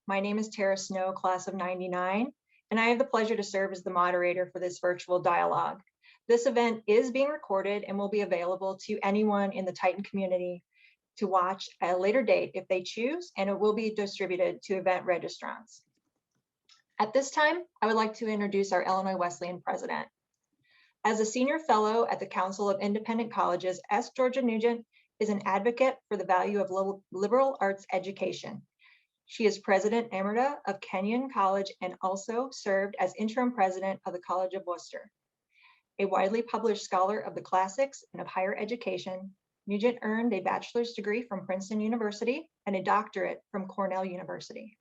My name is Tara Snow, class of 99, and I have the pleasure to serve as the moderator for this virtual dialogue. This event is being recorded and will be available to anyone in the Titan community to watch at a later date if they choose, and it will be distributed to event registrants. At this time, I would like to introduce our Illinois Wesleyan president. As a senior fellow at the Council of Independent Colleges, S. Georgia Nugent is an advocate for the value of liberal arts education. She is president emerita of Kenyon College and also served as interim president of the College of Worcester. A widely published scholar of the classics and of higher education, Nugent earned a bachelor's degree from Princeton University and a doctorate from Cornell University.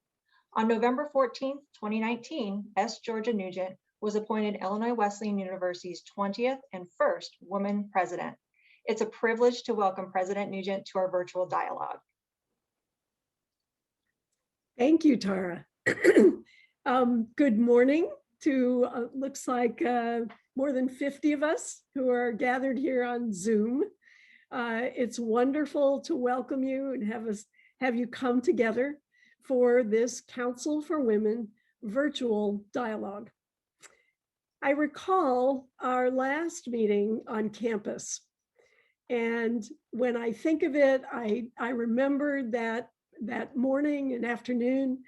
On November 14, 2019, S. Georgia Nugent was appointed Illinois Wesleyan University's 20th and first woman president. It's a privilege to welcome President Nugent to our virtual dialogue. Thank you, Tara. Good morning to looks like more than 50 of us who are gathered here on Zoom. It's wonderful to welcome you and have you come together for this Council for Women virtual dialogue. I recall our last meeting on campus, and when I think of it, I remember that morning and afternoon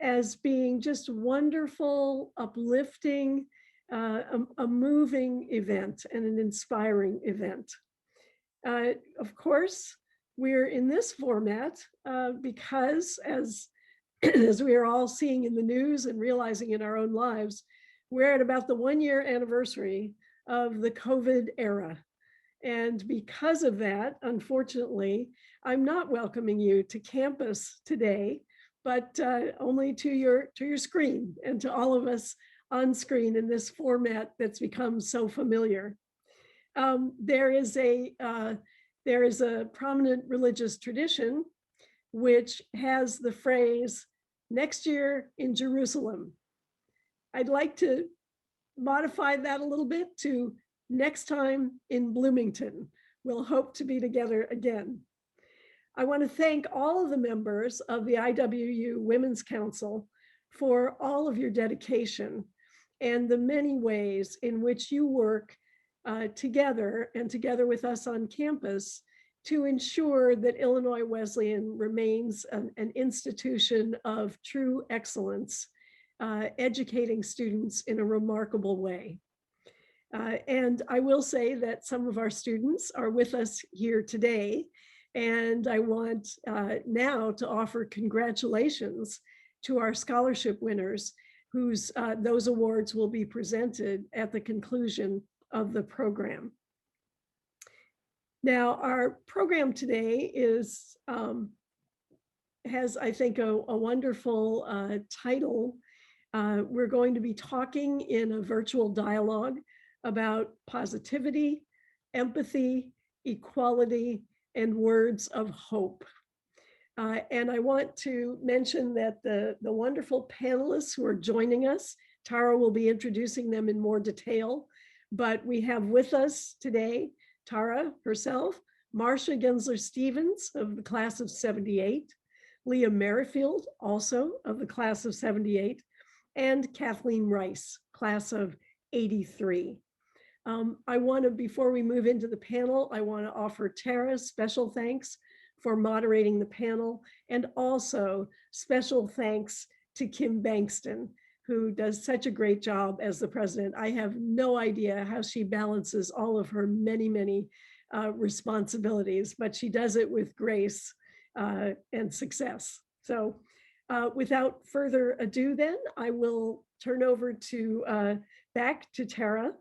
as being just wonderful, uplifting, a moving event and an inspiring event. Of course, we're in this format because as we are all seeing in the news and realizing in our own lives, we're at about the 1-year anniversary of the COVID era. And because of that, unfortunately, I'm not welcoming you to campus today, but only to your screen and to all of us on screen in this format that's become so familiar. There is a prominent religious tradition which has the phrase, "Next year in Jerusalem." I'd like to modify that a little bit to "Next time in Bloomington." We'll hope to be together again. I want to thank all of the members of the IWU Women's Council for all of your dedication and the many ways in which you work together and together with us on campus to ensure that Illinois Wesleyan remains an institution of true excellence, educating students in a remarkable way. And I will say that some of our students are with us here today, and I want now to offer congratulations to our scholarship winners, whose those awards will be presented at the conclusion of the program. Now, our program today has, I think, a wonderful title. We're going to be talking in a virtual dialogue about positivity, empathy, equality, and words of hope. And I want to mention that the wonderful panelists who are joining us, Tara will be introducing them in more detail, but we have with us today, Tara herself, Marcia Gensler-Stevens of the class of 78, Leah Merrifield, also of the class of 78, and Kathleen Rice, class of 83. I want to, before we move into the panel, I want to offer Tara special thanks for moderating the panel, and also special thanks to Kim Bankston, who does such a great job as the president. I have no idea how she balances all of her many responsibilities, but she does it with grace and success. So without further ado then, I will turn over to back to Tara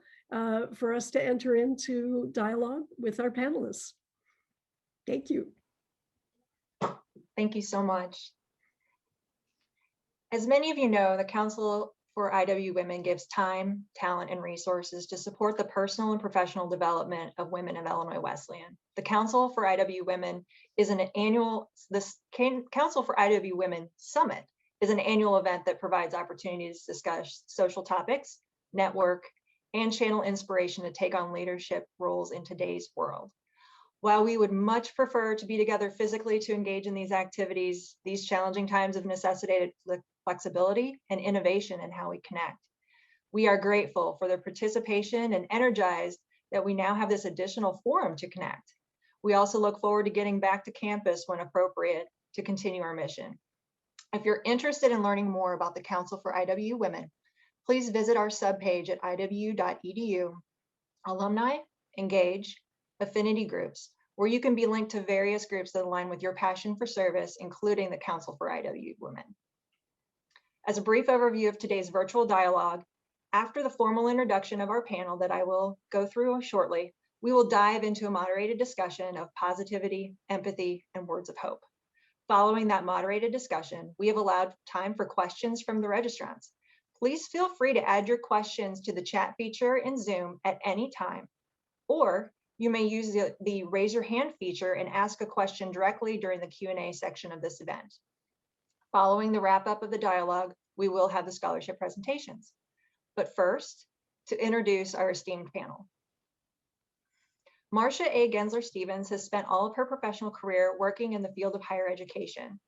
for us to enter into dialogue with our panelists. Thank you. Thank you so much. As many of you know, the Council for IW Women gives time, talent, and resources to support the personal and professional development of women of Illinois Wesleyan. The Council for IW Women is Council for IW Women Summit is an annual event that provides opportunities to discuss social topics, network, and channel inspiration to take on leadership roles in today's world. While we would much prefer to be together physically to engage in these activities, these challenging times have necessitated flexibility and innovation in how we connect. We are grateful for their participation and energized that we now have this additional forum to connect. We also look forward to getting back to campus when appropriate to continue our mission. If you're interested in learning more about the Council for IWU Women, please visit our subpage at iwu.edu, alumni, engage, affinity groups, where you can be linked to various groups that align with your passion for service, including the Council for IWU Women. As a brief overview of today's virtual dialogue, after the formal introduction of our panel that I will go through shortly, we will dive into a moderated discussion of positivity, empathy, and words of hope. Following that moderated discussion, we have allowed time for questions from the registrants. Please feel free to add your questions to the chat feature in Zoom at any time, or you may use the raise your hand feature and ask a question directly during the Q&A section of this event. Following the wrap up of the dialogue, we will have the scholarship presentations. But first, to introduce our esteemed panel. Marcia A. Gensler-Stevens has spent all of her professional career working in the field of higher education.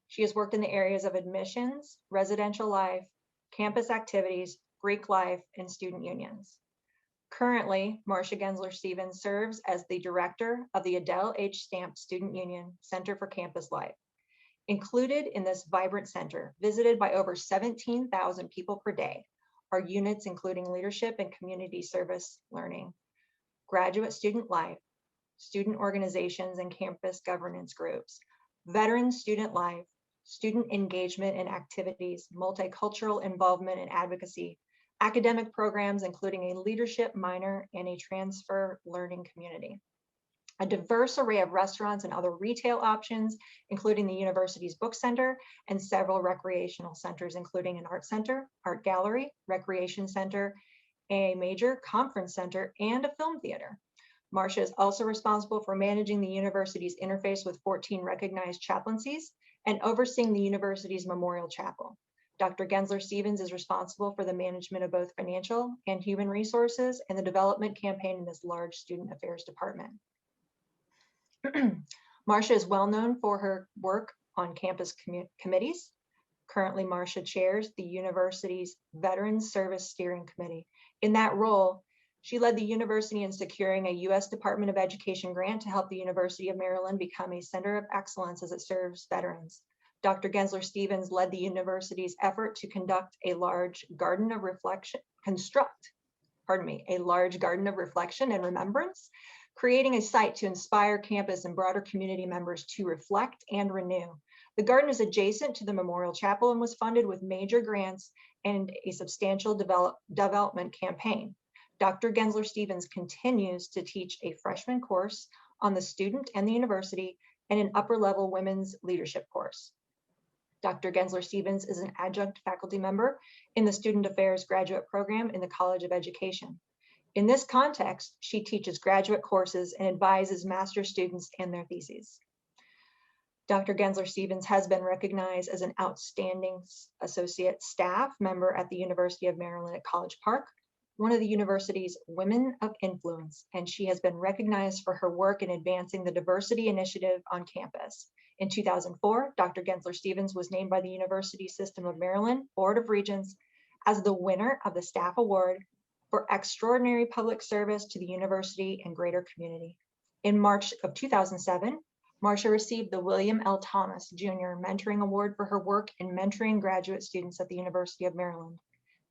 She has worked in the areas of admissions, residential life, campus activities, Greek life, and student unions. Currently, Marcia Gensler-Stevens serves as the director of the Adele H. Stamp Student Union Center for Campus Life. Included in this vibrant center, visited by over 17,000 people per day, are units including leadership and community service learning, graduate student life, student organizations and campus governance groups, veteran student life, student engagement and activities, multicultural involvement and advocacy, academic programs, including a leadership minor and a transfer learning community. A diverse array of restaurants and other retail options, including the university's book center and several recreational centers, including an art center, art gallery, recreation center, a major conference center, and a film theater. Marcia is also responsible for managing the university's interface with 14 recognized chaplaincies and overseeing the university's memorial chapel. Dr. Gensler-Stevens is responsible for the management of both financial and human resources and the development campaign in this large student affairs department. Marcia is well known for her work on campus committees. Currently, Marcia chairs the university's Veterans Service Steering Committee. In that role, she led the university in securing a U.S. Department of Education grant to help the University of Maryland become a center of excellence as it serves veterans. Dr. Gensler-Stevens led the university's effort to construct a large garden of reflection and remembrance, creating a site to inspire campus and broader community members to reflect and renew. The garden is adjacent to the Memorial Chapel and was funded with major grants and a substantial development campaign. Dr. Gensler-Stevens continues to teach a freshman course on the student and the university and an upper-level women's leadership course. Dr. Gensler-Stevens is an adjunct faculty member in the Student Affairs Graduate Program in the College of Education. In this context, she teaches graduate courses and advises master's students and their theses. Dr. Gensler-Stevens has been recognized as an outstanding associate staff member at the University of Maryland at College Park, one of the university's Women of Influence, and she has been recognized for her work in advancing the diversity initiative on campus. In 2004, Dr. Gensler-Stevens was named by the University System of Maryland Board of Regents as the winner of the Staff Award for extraordinary public service to the university and greater community. In March of 2007, Marcia received the William L. Thomas Jr. Mentoring Award for her work in mentoring graduate students at the University of Maryland.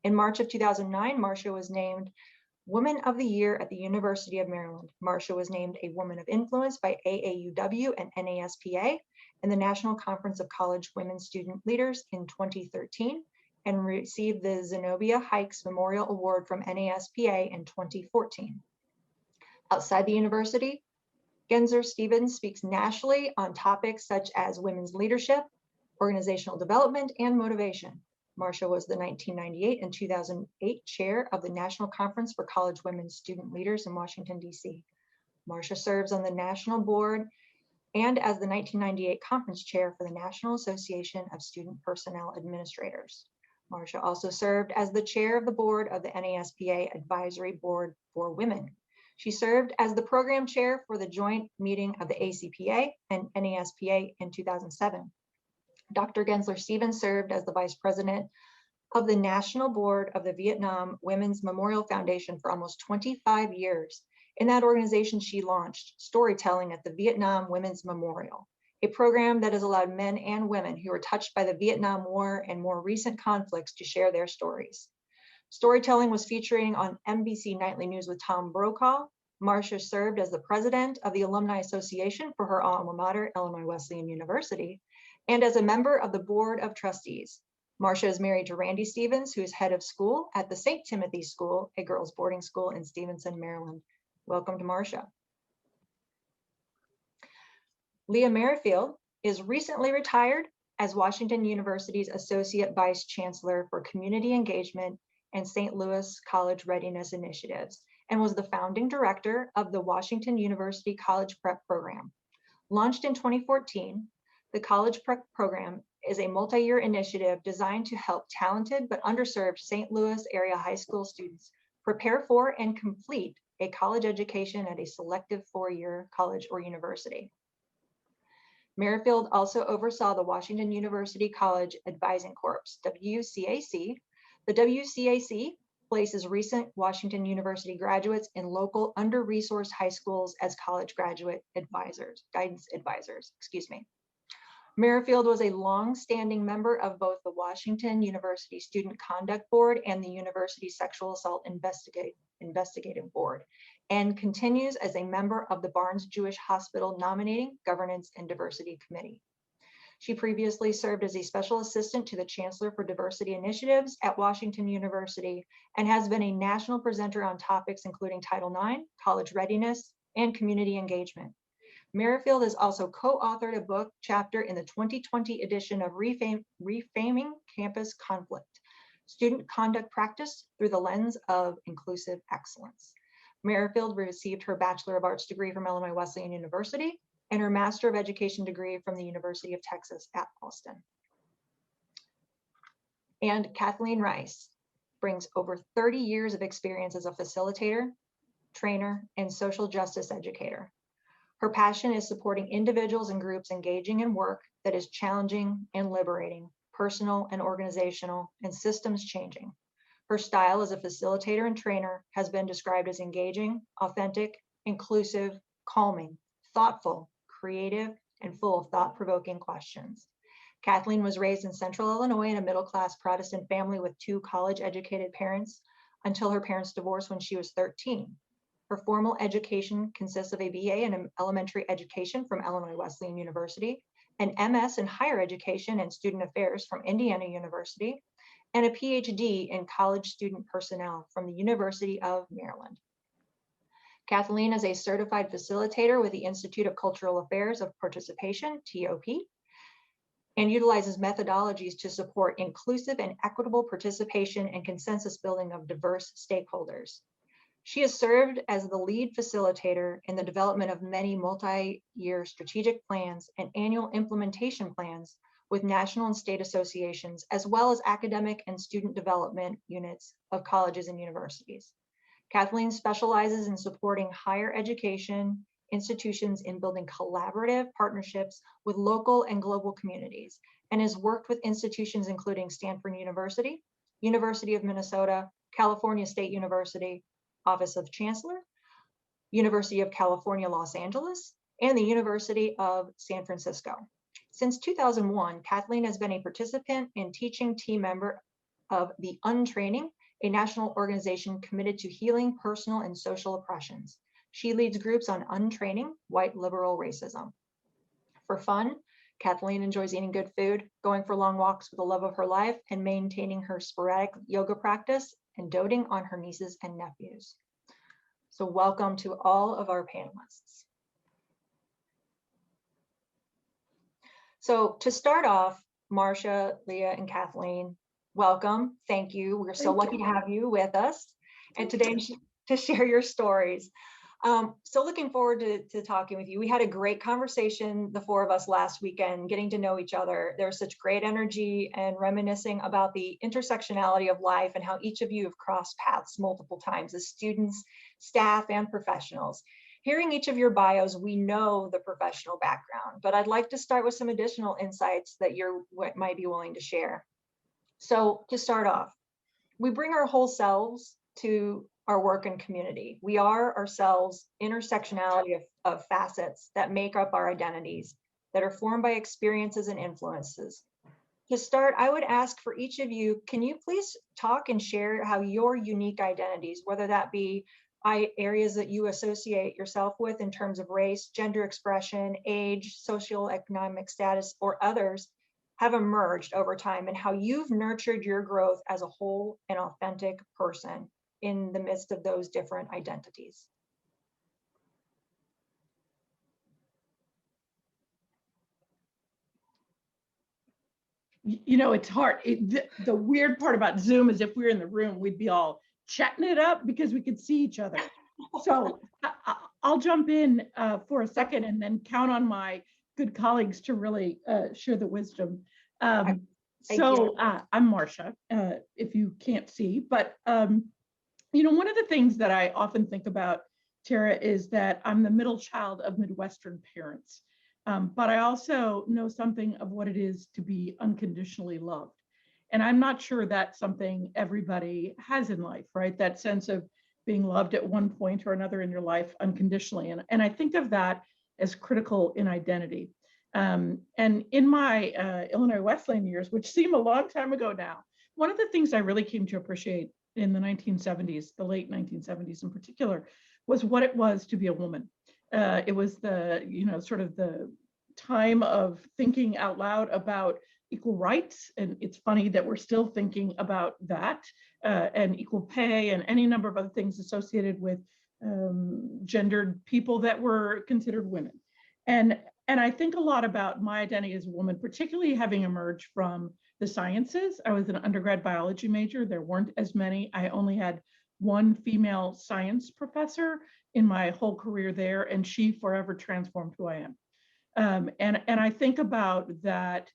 In March of 2009, Marcia was named Woman of the Year at the University of Maryland. Marcia was named a Woman of Influence by AAUW and NASPA and the National Conference of College Women Student Leaders in 2013, and received the Zenobia Hikes Memorial Award from NASPA in 2014. Outside the university, Gensler-Stevens speaks nationally on topics such as women's leadership, organizational development, and motivation. Marcia was the 1998 and 2008 chair of the National Conference for College Women Student Leaders in Washington, D.C. Marcia serves on the national board and as the 1998 conference chair for the National Association of Student Personnel Administrators. Marcia also served as the chair of the board of the NASPA Advisory Board for Women. She served as the program chair for the joint meeting of the ACPA and NASPA in 2007. Dr. Gensler-Stevens served as the vice president of the National Board of the Vietnam Women's Memorial Foundation for almost 25 years. In that organization, she launched Storytelling at the Vietnam Women's Memorial, a program that has allowed men and women who were touched by the Vietnam War and more recent conflicts to share their stories. Storytelling was featuring on NBC Nightly News with Tom Brokaw. Marcia served as the president of the Alumni Association for her alma mater, Illinois Wesleyan University, and as a member of the Board of Trustees. Marcia is married to Randy Stevens, who is head of school at the St. Timothy School, a girls' boarding school in Stevenson, Maryland. Welcome to Marcia. Leah Merrifield is recently retired as Washington University's Associate Vice Chancellor for Community Engagement and St. Louis College Readiness Initiatives, and was the founding director of the Washington University College Prep Program. Launched in 2014, the College Prep Program is a multi-year initiative designed to help talented but underserved St. Louis area high school students prepare for and complete a college education at a selective four-year college or university. Merrifield also oversaw the Washington University College Advising Corps, WCAC. The WCAC places recent Washington University graduates in local under-resourced high schools as college graduate advisors, guidance advisors, Merrifield was a long-standing member of both the Washington University Student Conduct Board and the University Sexual Assault Investigative Board, and continues as a member of the Barnes-Jewish Hospital Nominating, Governance, and Diversity Committee. She previously served as a special assistant to the Chancellor for Diversity Initiatives at Washington University and has been a national presenter on topics including Title IX, college readiness, and community engagement. Merrifield has also co-authored a book chapter in the 2020 edition of Reframing Campus Conflict, Student Conduct Practice Through the Lens of Inclusive Excellence. Merrifield received her Bachelor of Arts degree from Illinois Wesleyan University and her Master of Education degree from the University of Texas at Austin. And Kathleen Rice brings over 30 years of experience as a facilitator, trainer, and social justice educator. Her passion is supporting individuals and groups engaging in work that is challenging and liberating, personal and organizational, and systems changing. Her style as a facilitator and trainer has been described as engaging, authentic, inclusive, calming, thoughtful, creative, and full of thought-provoking questions. Kathleen was raised in Central Illinois in a middle-class Protestant family with two college-educated parents until her parents divorced when she was 13. Her formal education consists of a BA in elementary education from Illinois Wesleyan University, an MS in higher education and student affairs from Indiana University, and a PhD in college student personnel from the University of Maryland. Kathleen is a certified facilitator with the Institute of Cultural Affairs of Participation, TOP, and utilizes methodologies to support inclusive and equitable participation and consensus building of diverse stakeholders. She has served as the lead facilitator in the development of many multi-year strategic plans and annual implementation plans with national and state associations, as well as academic and student development units of colleges and universities. Kathleen specializes in supporting higher education institutions in building collaborative partnerships with local and global communities, and has worked with institutions including Stanford University, University of Minnesota, California State University, Office of Chancellor, University of California, Los Angeles, and the University of San Francisco. Since 2001, Kathleen has been a participant and teaching team member of the Untraining, a national organization committed to healing personal and social oppressions. She leads groups on untraining white liberal racism. For fun, Kathleen enjoys eating good food, going for long walks with the love of her life, and maintaining her sporadic yoga practice and doting on her nieces and nephews. So welcome to all of our panelists. So to start off, Marcia, Leah, and Kathleen, welcome. Thank you. We're so lucky to have you with us and today to share your stories. So looking forward to talking with you. We had a great conversation, the four of us last weekend, getting to know each other. There was such great energy and reminiscing about the intersectionality of life and how each of you have crossed paths multiple times as students, staff, and professionals. Hearing each of your bios, we know the professional background, but I'd like to start with some additional insights that you might be willing to share. So to start off, we bring our whole selves to our work and community. We are ourselves intersectionality of facets that make up our identities, that are formed by experiences and influences. To start, I would ask for each of you, can you please talk and share how your unique identities, whether that be areas that you associate yourself with in terms of race, gender expression, age, socioeconomic status, or others, have emerged over time, and how you've nurtured your growth as a whole and authentic person in the midst of those different identities. You know, it's hard. The weird part about Zoom is if we were in the room, we'd be all chatting it up because we could see each other. So I'll jump in for a second and then count on my good colleagues to really share the wisdom. I'm Marcia, if you can't see, but you know, one of the things that I often think about, Tara, is that I'm the middle child of Midwestern parents. But I also know something of what it is to be unconditionally loved. And I'm not sure that's something everybody has in life, right? That sense of being loved at one point or another in your life unconditionally. And I think of that as critical in identity. And in my Illinois Wesleyan years, which seem a long time ago now, one of the things I really came to appreciate in the 1970s, the late 1970s in particular, was what it was to be a woman. It was the, you know, sort of the time of thinking out loud about equal rights. And it's funny that we're still thinking about that and equal pay and any number of other things associated with gendered people that were considered women. And I think a lot about my identity as a woman, particularly having emerged from the sciences. I was an undergrad biology major. There weren't as many. I only had one female science professor in my whole career there, and she forever transformed who I am. And I think about that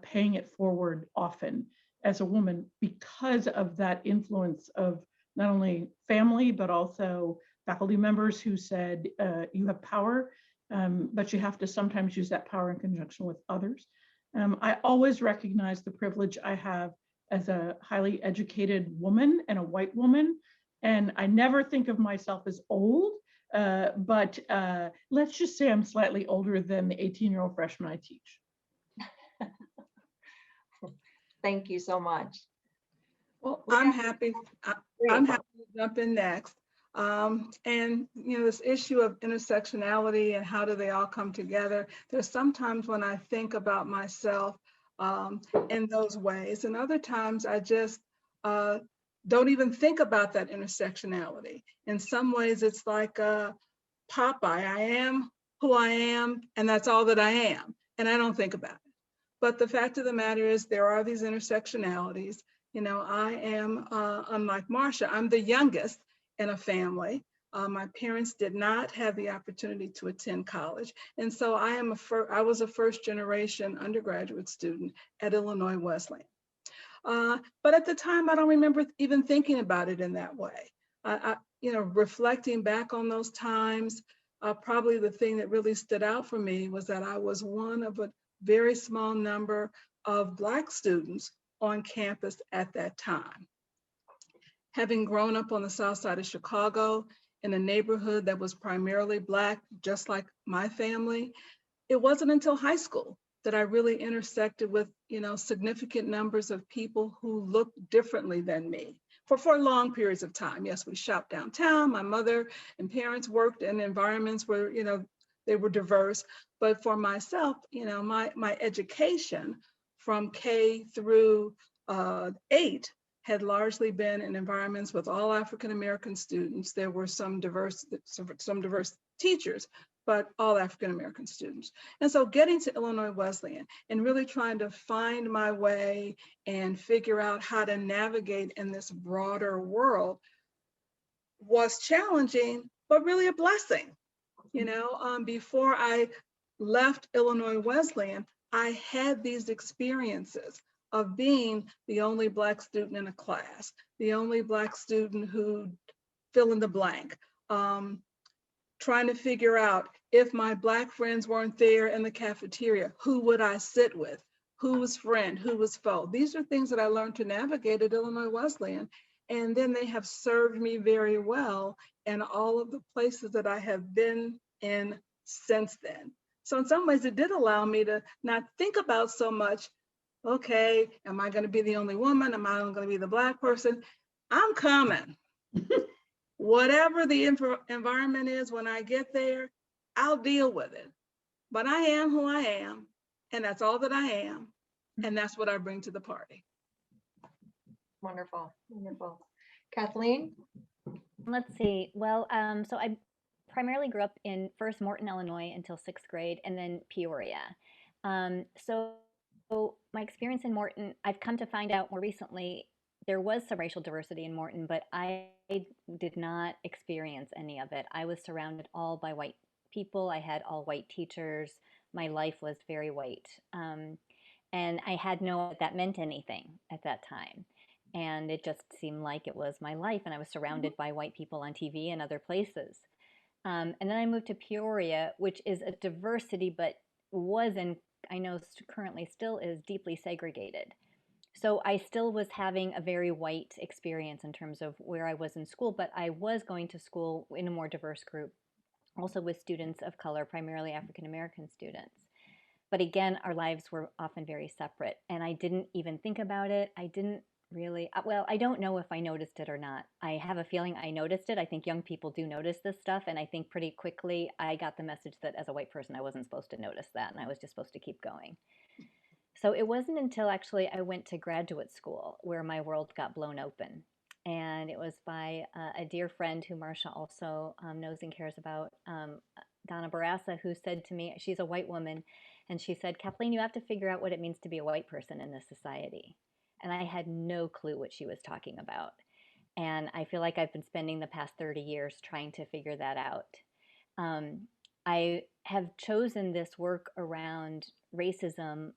paying it forward often as a woman because of that influence of not only family, but also faculty members who said, you have power, but you have to sometimes use that power in conjunction with others. I always recognize the privilege I have as a highly educated woman and a white woman. And I never think of myself as old, but let's just say I'm slightly older than the 18-year-old freshman I teach. Thank you so much. Well, I'm happy to jump in next. And you know, this issue of intersectionality and how do they all come together, there's sometimes when I think about myself in those ways, and other times I just don't even think about that intersectionality. In some ways, it's like Popeye. I am who I am, and that's all that I am, and I don't think about it. But the fact of the matter is, there are these intersectionalities. You know, I am, unlike Marcia, I'm the youngest in a family. My parents did not have the opportunity to attend college, and so I was a first generation undergraduate student at Illinois Wesleyan. But at the time, I don't remember even thinking about it in that way. You know, reflecting back on those times, probably the thing that really stood out for me was that I was one of a very small number of Black students on campus at that time. Having grown up on the south side of Chicago in a neighborhood that was primarily Black, just like my family, it wasn't until high school that I really intersected with, you know, significant numbers of people who looked differently than me for long periods of time. Yes, we shopped downtown. My mother and parents worked in environments where, you know, they were diverse. But for myself, you know, my education from K through 8 had largely been in environments with all African-American students. There were some diverse teachers, but all African-American students. And so getting to Illinois Wesleyan and really trying to find my way and figure out how to navigate in this broader world was challenging, but really a blessing. Before I left Illinois Wesleyan, I had these experiences of being the only Black student in a class, the only Black student who fill in the blank, trying to figure out if my Black friends weren't there in the cafeteria, who would I sit with? Who was friend, who was foe? These are things that I learned to navigate at Illinois Wesleyan. And then they have served me very well in all of the places that I have been in since then. So in some ways, it did allow me to not think about so much, okay, am I going to be the only woman? Am I going to be the Black person? I'm coming. Whatever the environment is when I get there, I'll deal with it. But I am who I am, and that's all that I am, and that's what I bring to the party. Wonderful, wonderful. Kathleen? Let's see. Well, so I primarily grew up in first Morton, Illinois until 6th grade, and then Peoria. So my experience in Morton, I've come to find out more recently, there was some racial diversity in Morton, but I did not experience any of it. I was surrounded all by white people. I had all white teachers. My life was very white. And I had no, that meant anything at that time. And it just seemed like it was my life. And I was surrounded by white people on TV and other places. And then I moved to Peoria, which is a diversity, but was, and I know currently still is, deeply segregated. So I still was having a very white experience in terms of where I was in school, but I was going to school in a more diverse group, also with students of color, primarily African American students. But again, our lives were often very separate, and I didn't even think about it. I didn't really, well, I don't know if I noticed it or not. I have a feeling I noticed it. I think young people do notice this stuff, and I think pretty quickly I got the message that as a white person, I wasn't supposed to notice that, and I was just supposed to keep going. So it wasn't until actually I went to graduate school where my world got blown open. And it was by a dear friend who Marsha also knows and cares about, Donna Barassa, who said to me, she's a white woman, and she said, Kathleen, you have to figure out what it means to be a white person in this society. And I had no clue what she was talking about. And I feel like I've been spending the past 30 years trying to figure that out. I have chosen this work around racism,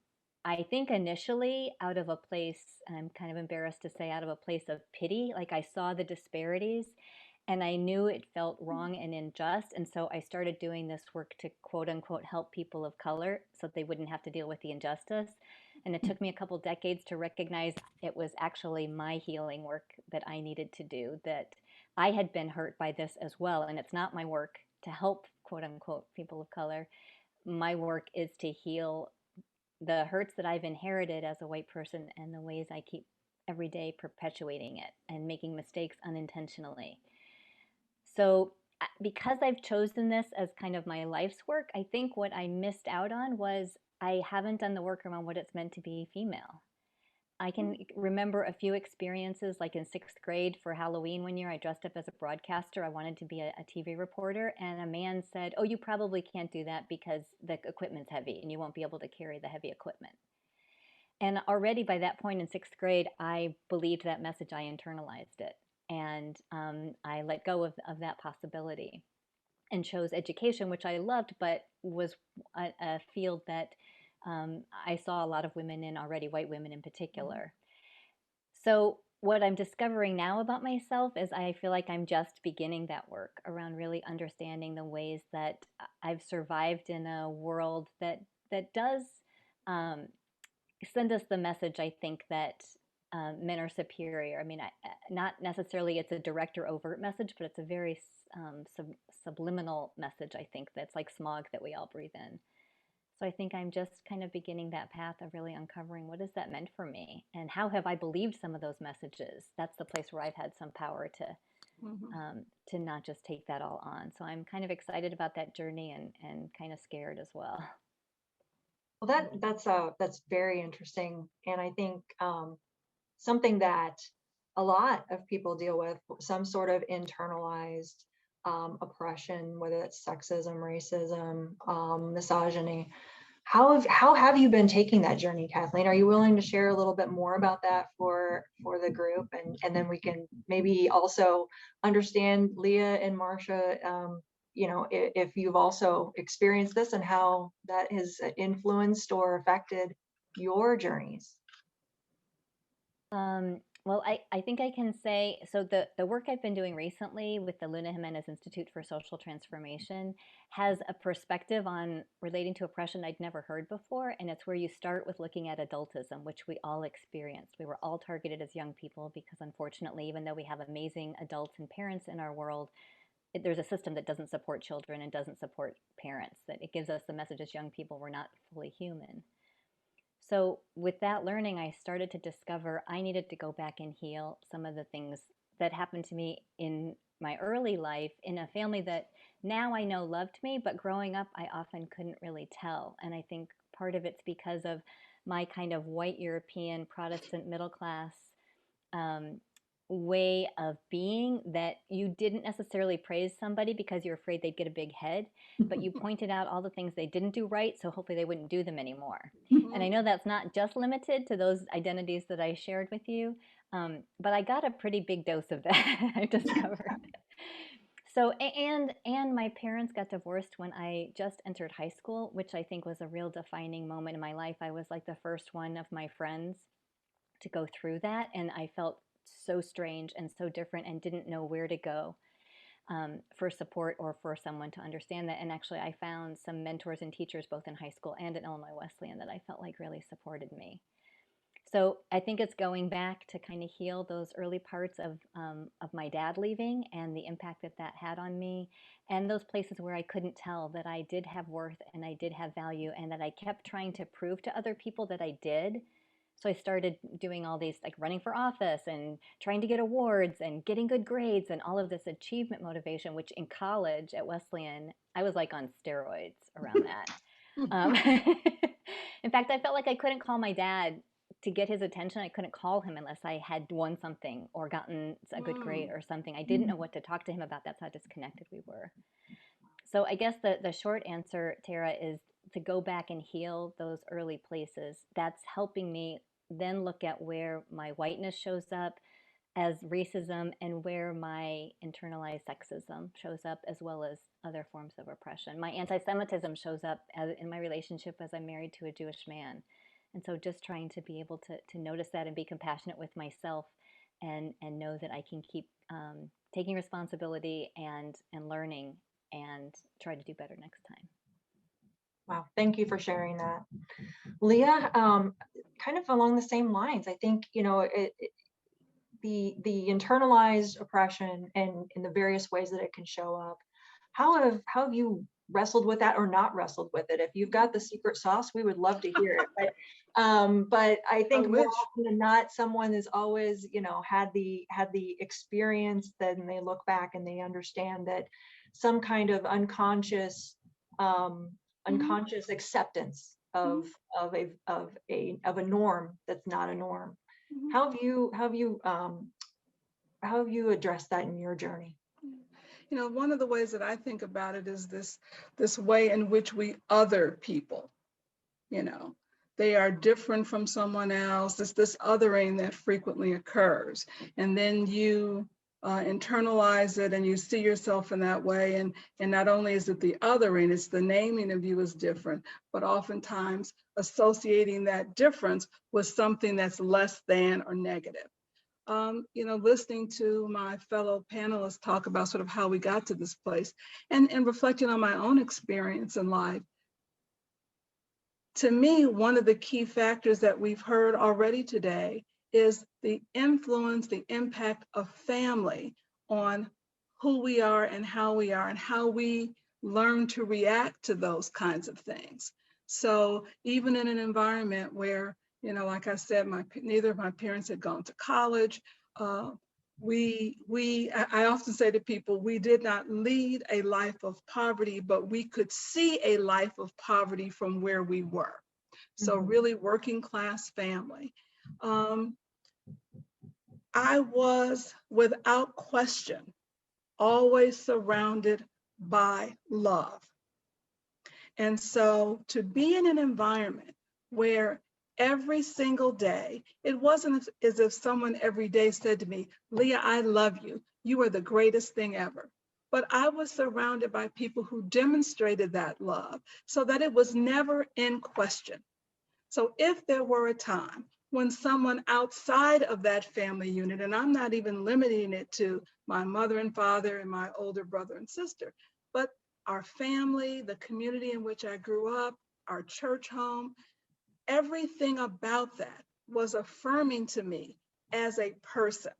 I think initially out of a place, and I'm kind of embarrassed to say, out of a place of pity. Like I saw the disparities and I knew it felt wrong and unjust. And so I started doing this work to quote unquote help people of color so they wouldn't have to deal with the injustice. And it took me a couple decades to recognize it was actually my healing work that I needed to do, that I had been hurt by this as well. And it's not my work to help quote unquote people of color. My work is to heal the hurts that I've inherited as a white person and the ways I keep every day perpetuating it and making mistakes unintentionally. So because I've chosen this as kind of my life's work, I think what I missed out on was I haven't done the work around what it's meant to be female. I can remember a few experiences, like in 6th grade for Halloween one year, I dressed up as a broadcaster. I wanted to be a TV reporter, and a man said, oh, you probably can't do that because the equipment's heavy and you won't be able to carry the heavy equipment. And already by that point in 6th grade, I believed that message. I internalized it. And I let go of that possibility and chose education, which I loved, but was a field that I saw a lot of women in already, white women in particular. So what I'm discovering now about myself is I feel like I'm just beginning that work around really understanding the ways that I've survived in a world that does send us the message, I think, that men are superior. I mean, not necessarily it's a direct or overt message, but it's a very subliminal message, I think, that's like smog that we all breathe in. So I think I'm just kind of beginning that path of really uncovering what has that meant for me and how have I believed some of those messages. That's the place where I've had some power to not just take that all on. So I'm kind of excited about that journey and kind of scared as well. Well, that's very interesting, and I think something that a lot of people deal with, some sort of internalized oppression, whether it's sexism, racism, misogyny. how have you been taking that journey, Kathleen? Are you willing to share a little bit more about that for the group, and then we can maybe also understand, Leah and Marcia, you know, if you've also experienced this and how that has influenced or affected your journeys. Well, I think I can say, so the work I've been doing recently with the Luna Jimenez Institute for Social Transformation has a perspective on relating to oppression I'd never heard before. And it's where you start with looking at adultism, which we all experienced. We were all targeted as young people because, unfortunately, even though we have amazing adults and parents in our world, there's a system that doesn't support children and doesn't support parents, that it gives us the message as young people we're not fully human. So with that learning, I started to discover I needed to go back and heal some of the things that happened to me in my early life in a family that now I know loved me, but growing up, I often couldn't really tell. And I think part of it's because of my kind of white European Protestant middle class way of being, that you didn't necessarily praise somebody because you're afraid they'd get a big head, but you pointed out all the things they didn't do right, so hopefully they wouldn't do them anymore. And I know that's not just limited to those identities that I shared with you, but I got a pretty big dose of that, I discovered. So, and my parents got divorced when I just entered high school, which I think was a real defining moment in my life. I was like the first one of my friends to go through that, and I felt so strange and so different and didn't know where to go for support or for someone to understand that. And actually, I found some mentors and teachers both in high school and at Illinois Wesleyan that I felt like really supported me. So I think it's going back to kind of heal those early parts of my dad leaving and the impact that that had on me, and those places where I couldn't tell that I did have worth and I did have value, and that I kept trying to prove to other people that I did. So I started doing all these, like running for office and trying to get awards and getting good grades and all of this achievement motivation, which in college at Wesleyan, I was like on steroids around that. In fact, I felt like I couldn't call my dad to get his attention. I couldn't call him unless I had won something or gotten a good grade or something. I didn't know what to talk to him about. That's how disconnected we were. So I guess the short answer, Tara, is to go back and heal those early places. That's helping me then look at where my whiteness shows up as racism and where my internalized sexism shows up, as well as other forms of oppression. My anti-Semitism shows up in my relationship as I'm married to a Jewish man. And so just trying to be able to notice that and be compassionate with myself, and know that I can keep taking responsibility and learning and try to do better next time. Wow, thank you for sharing that. Leah, kind of along the same lines, I think, you know, the internalized oppression and in the various ways that it can show up, how have you wrestled with that or not wrestled with it? If you've got the secret sauce, we would love to hear it. But I think more often than not, someone has always, you know, had the experience, then they look back and they understand that some kind of unconscious acceptance of a norm that's not a norm. How have you addressed that in your journey? You know, one of the ways that I think about it is this way in which we other people, you know, they are different from someone else. This othering that frequently occurs, and then you internalize it and you see yourself in that way. And not only is it the othering, it's the naming of you as different, but oftentimes associating that difference with something that's less than or negative. You know, listening to my fellow panelists talk about sort of how we got to this place, and reflecting on my own experience in life, to me, one of the key factors that we've heard already today is the influence, the impact of family on who we are and how we learn to react to those kinds of things. So even in an environment where, you know, like I said, neither of my parents had gone to college. I often say to people, we did not lead a life of poverty, but we could see a life of poverty from where we were. So really working class family. I was, without question, always surrounded by love. And so to be in an environment where every single day, it wasn't as if someone every day said to me, Leah, I love you. You are the greatest thing ever. But I was surrounded by people who demonstrated that love so that it was never in question. So if there were a time when someone outside of that family unit, and I'm not even limiting it to my mother and father and my older brother and sister, but our family, the community in which I grew up, our church home, everything about that was affirming to me as a person.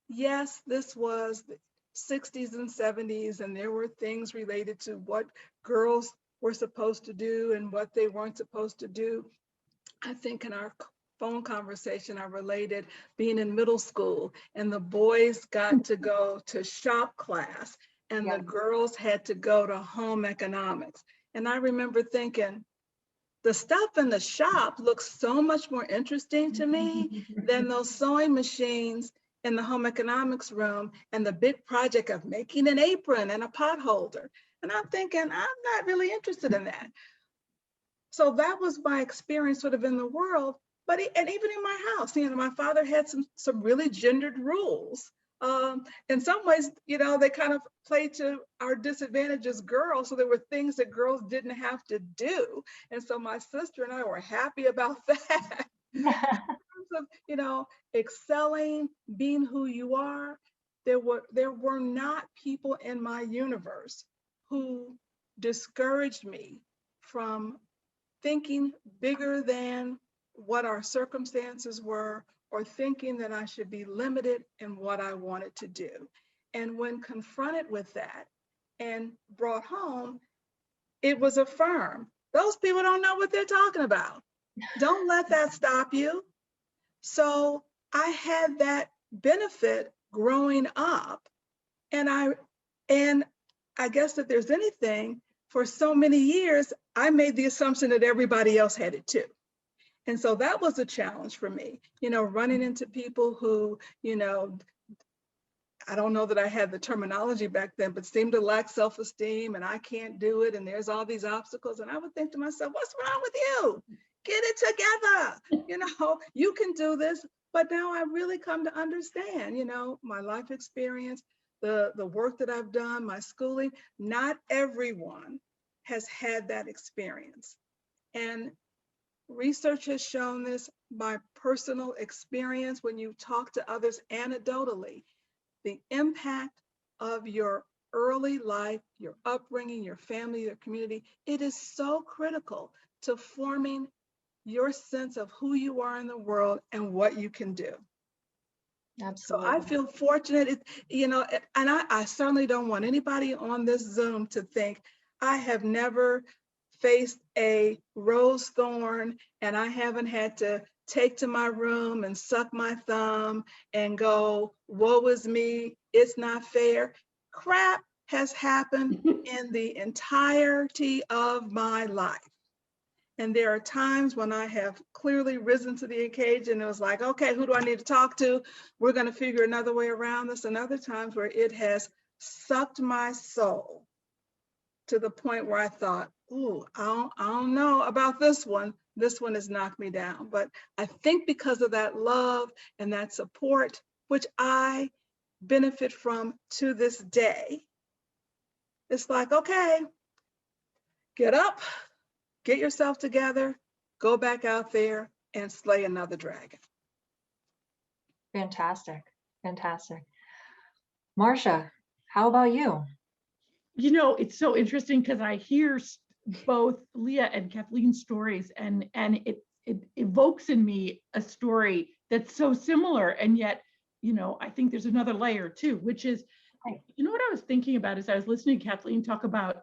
Yes, this was the 60s and 70s, and there were things related to what girls were supposed to do and what they weren't supposed to do. I think in our phone conversation, I related being in middle school and the boys got to go to shop class and the girls had to go to home economics. And I remember thinking, the stuff in the shop looks so much more interesting to me than those sewing machines in the home economics room and the big project of making an apron and a pot holder. And I'm thinking, I'm not really interested in that. So that was my experience sort of in the world, and even in my house, my father had some really gendered rules. In some ways, they kind of played to our disadvantage as girls. So there were things that girls didn't have to do. And so my sister and I were happy about that. In terms of, excelling, being who you are, there were not people in my universe who discouraged me from thinking bigger than what our circumstances were, or thinking that I should be limited in what I wanted to do. And when confronted with that and brought home, it was affirmed. Those people don't know what they're talking about. Don't let that stop you. So I had that benefit growing up. And I guess if there's anything, for so many years, I made the assumption that everybody else had it too. And so that was a challenge for me, running into people who, I don't know that I had the terminology back then, but seemed to lack self-esteem and I can't do it. And there's all these obstacles. And I would think to myself, what's wrong with you? Get it together. You can do this. But now I really come to understand, my life experience, the work that I've done, my schooling, not everyone has had that experience. And research has shown this, my personal experience, when you talk to others anecdotally, the impact of your early life, your upbringing, your family, your community, it is so critical to forming your sense of who you are in the world and what you can do. Absolutely. So I feel fortunate, and I certainly don't want anybody on this Zoom to think I have never faced a rose thorn and I haven't had to take to my room and suck my thumb and go, woe is me, it's not fair. Crap has happened in the entirety of my life. And there are times when I have clearly risen to the occasion. It was like, okay, who do I need to talk to? We're going to figure another way around this. And other times where it has sucked my soul to the point where I thought, ooh, I don't know about this one. This one has knocked me down. But I think because of that love and that support, which I benefit from to this day, it's like, okay, get up, get yourself together, go back out there and slay another dragon. Fantastic. Fantastic. Marcia, how about you? It's so interesting because I hear both Leah and Kathleen's stories and it evokes in me a story that's so similar. And yet, I think there's another layer too, which is, what I was thinking about as I was listening to Kathleen talk about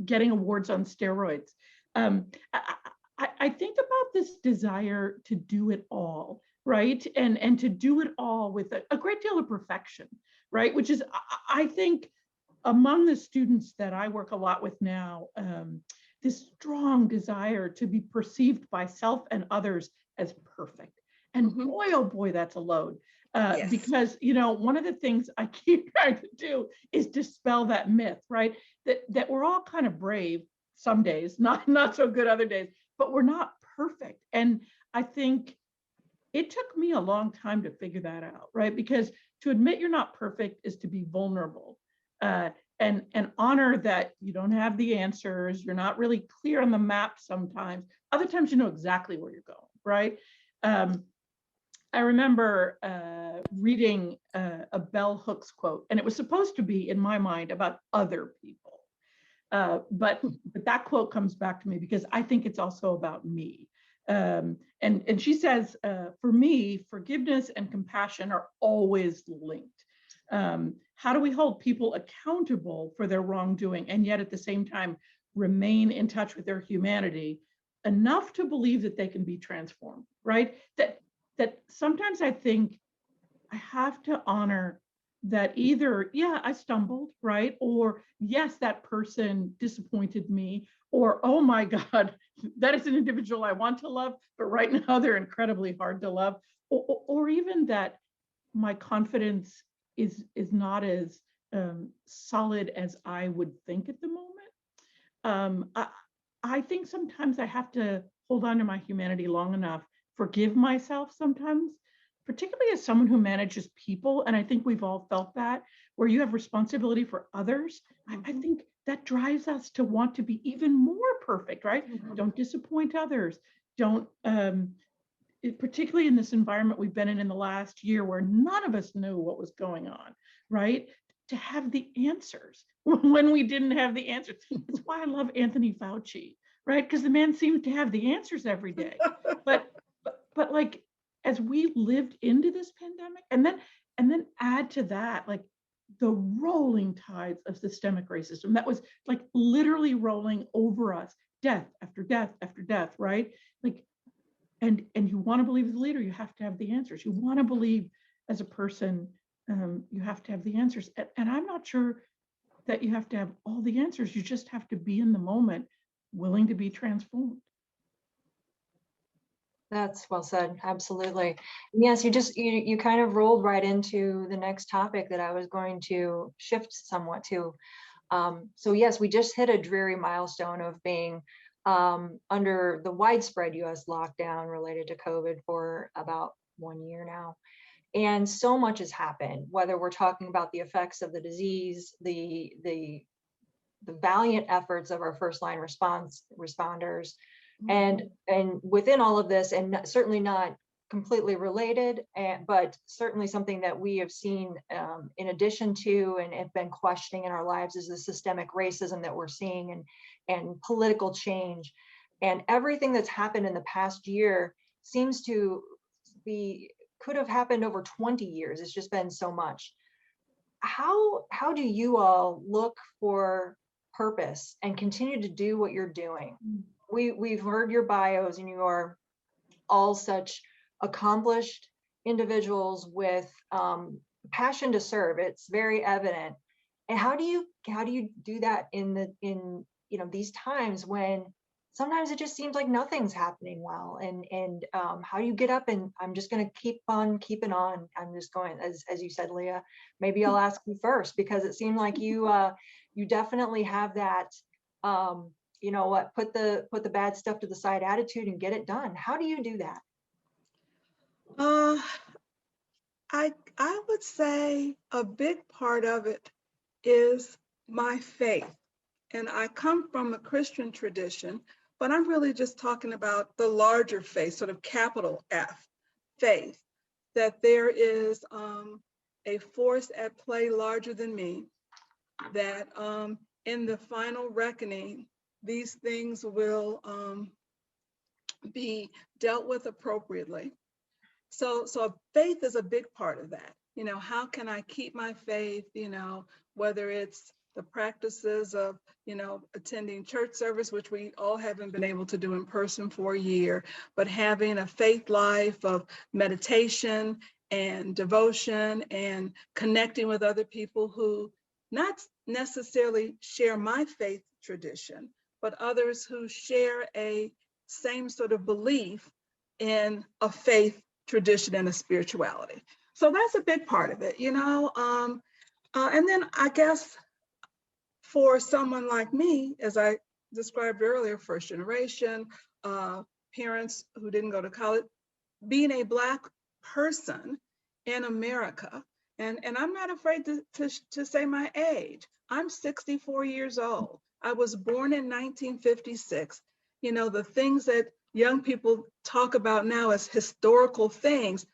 getting awards on steroids. I think about this desire to do it all, right? And to do it all with a great deal of perfection, right? Which is, I think, among the students that I work a lot with now, this strong desire to be perceived by self and others as perfect. And boy, oh boy, that's a load. Yes. Because, one of the things I keep trying to do is dispel that myth, right? That we're all kind of brave some days, not so good other days, but we're not perfect. And I think it took me a long time to figure that out, right? Because to admit you're not perfect is to be vulnerable, and honor that you don't have the answers. You're not really clear on the map sometimes. Other times you know exactly where you're going, right? I remember reading a Bell Hooks quote, and it was supposed to be, in my mind, about other people. But that quote comes back to me because I think it's also about me. And she says, for me, forgiveness and compassion are always linked. How do we hold people accountable for their wrongdoing and yet at the same time remain in touch with their humanity enough to believe that they can be transformed, right? That sometimes I think I have to honor that either, yeah, I stumbled, right? Or yes, that person disappointed me, or oh my God, that is an individual I want to love, but right now they're incredibly hard to love. Or even that my confidence is not as solid as I would think at the moment. I think sometimes I have to hold on to my humanity long enough, forgive myself sometimes, particularly as someone who manages people. And I think we've all felt that, where you have responsibility for others. I think that drives us to want to be even more perfect, right? Don't disappoint others. Don't, particularly in this environment we've been in the last year where none of us knew what was going on, right? To have the answers when we didn't have the answers. That's why I love Anthony Fauci, right? Because the man seemed to have the answers every day. But like, as we lived into this pandemic, and then add to that, like the rolling tides of systemic racism that was like literally rolling over us, death after death after death, right? Like, and you want to believe as a leader, you have to have the answers. You want to believe as a person, you have to have the answers. And I'm not sure that you have to have all the answers. You just have to be in the moment, willing to be transformed. That's well said. Absolutely. And yes, you kind of rolled right into the next topic that I was going to shift somewhat to. So yes, we just hit a dreary milestone of being under the widespread US lockdown related to COVID for about 1 year now. And so much has happened, whether we're talking about the effects of the disease, the valiant efforts of our first line responders, and within all of this, and certainly not completely related, but certainly something that we have seen in addition to and have been questioning in our lives, is the systemic racism that we're seeing, and political change, and everything that's happened in the past year seems to could have happened over 20 years. It's just been so much. How do you all look for purpose and continue to do what you're doing? We've heard your bios, and you are all such accomplished individuals with passion to serve. It's very evident. And how do you do that in these times when sometimes it just seems like nothing's happening well? And how do you get up and I'm just going to keep on keeping on? I'm just going, as you said, Leah. Maybe I'll ask you first, because it seemed like you definitely have that. You know what, put the bad stuff to the side attitude and get it done. How do you do that? I would say a big part of it is my faith. And I come from a Christian tradition, but I'm really just talking about the larger faith, sort of capital F, faith, that there is a force at play larger than me, that in the final reckoning, these things will be dealt with appropriately. So faith is a big part of that. You know, how can I keep my faith, you know, whether it's the practices of, you know, attending church service, which we all haven't been able to do in person for a year, but having a faith life of meditation and devotion and connecting with other people who not necessarily share my faith tradition, but others who share a same sort of belief in a faith tradition and a spirituality. So that's a big part of it, you know. And then I guess for someone like me, as I described earlier, first generation, parents who didn't go to college, being a Black person in America. And I'm not afraid to say my age. I'm 64 years old. I was born in 1956. You know, the things that young people talk about now as historical things,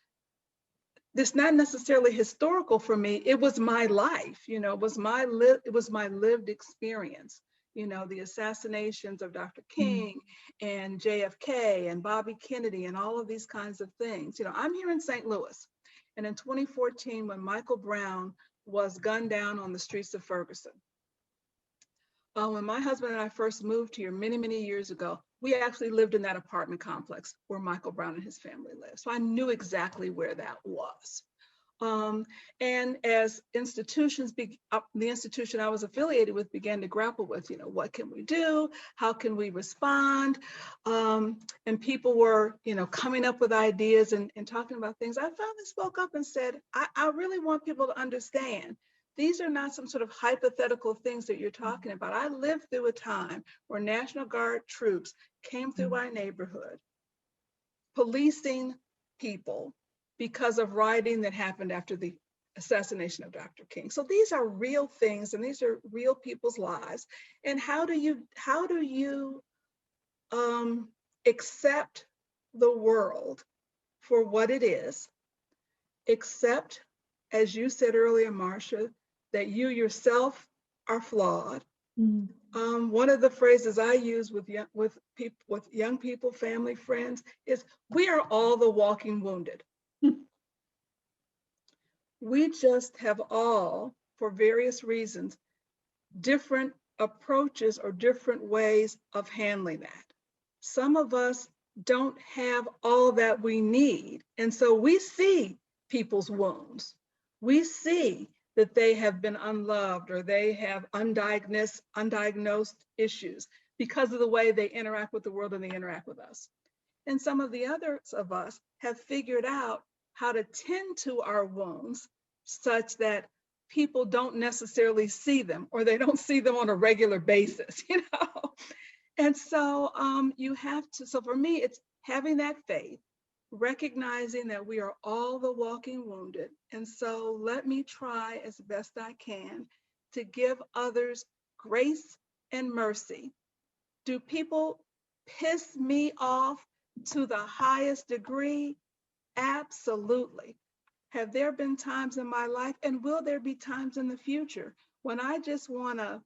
it's not necessarily historical for me. It was my life, you know, it was my lived experience. You know, the assassinations of Dr. King and JFK and Bobby Kennedy and all of these kinds of things. You know, I'm here in St. Louis. And in 2014, when Michael Brown was gunned down on the streets of Ferguson, when my husband and I first moved here many, many years ago, we actually lived in that apartment complex where Michael Brown and his family lived. So I knew exactly where that was. And as institutions, the institution I was affiliated with began to grapple with, you know, what can we do? How can we respond? And people were, you know, coming up with ideas and talking about things. I finally spoke up and said, I really want people to understand these are not some sort of hypothetical things that you're talking about. I lived through a time where National Guard troops came through my neighborhood, policing people because of rioting that happened after the assassination of Dr. King. So these are real things and these are real people's lives. And how do you accept the world for what it is, accept, as you said earlier, Marcia, that you yourself are flawed. One of the phrases I use with young people, family, friends, is we are all the walking wounded. We just have all, for various reasons, different approaches or different ways of handling that. Some of us don't have all that we need. And so we see people's wounds. We see that they have been unloved or they have undiagnosed issues because of the way they interact with the world and they interact with us. And some of the others of us have figured out how to tend to our wounds such that people don't necessarily see them or they don't see them on a regular basis, you know? And so you have to, so for me, it's having that faith, recognizing that we are all the walking wounded. And so let me try as best I can to give others grace and mercy. Do people piss me off to the highest degree? Absolutely. Have there been times in my life, and will there be times in the future when I just want to,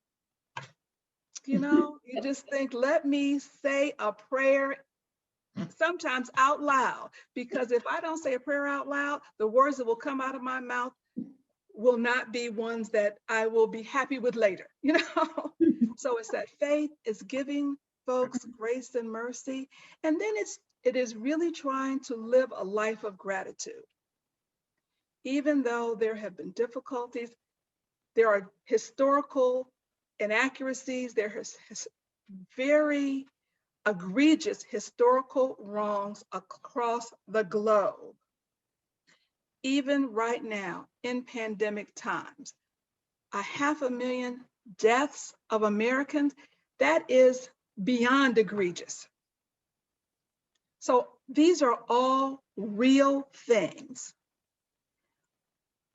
you know, you just think, let me say a prayer, sometimes out loud, because if I don't say a prayer out loud, the words that will come out of my mouth will not be ones that I will be happy with later, you know? So it's that faith, is giving folks grace and mercy. And then it is really trying to live a life of gratitude. Even though there have been difficulties, there are historical inaccuracies, there is very egregious historical wrongs across the globe. Even right now, in pandemic times, 500,000 deaths of Americans, that is beyond egregious. So these are all real things.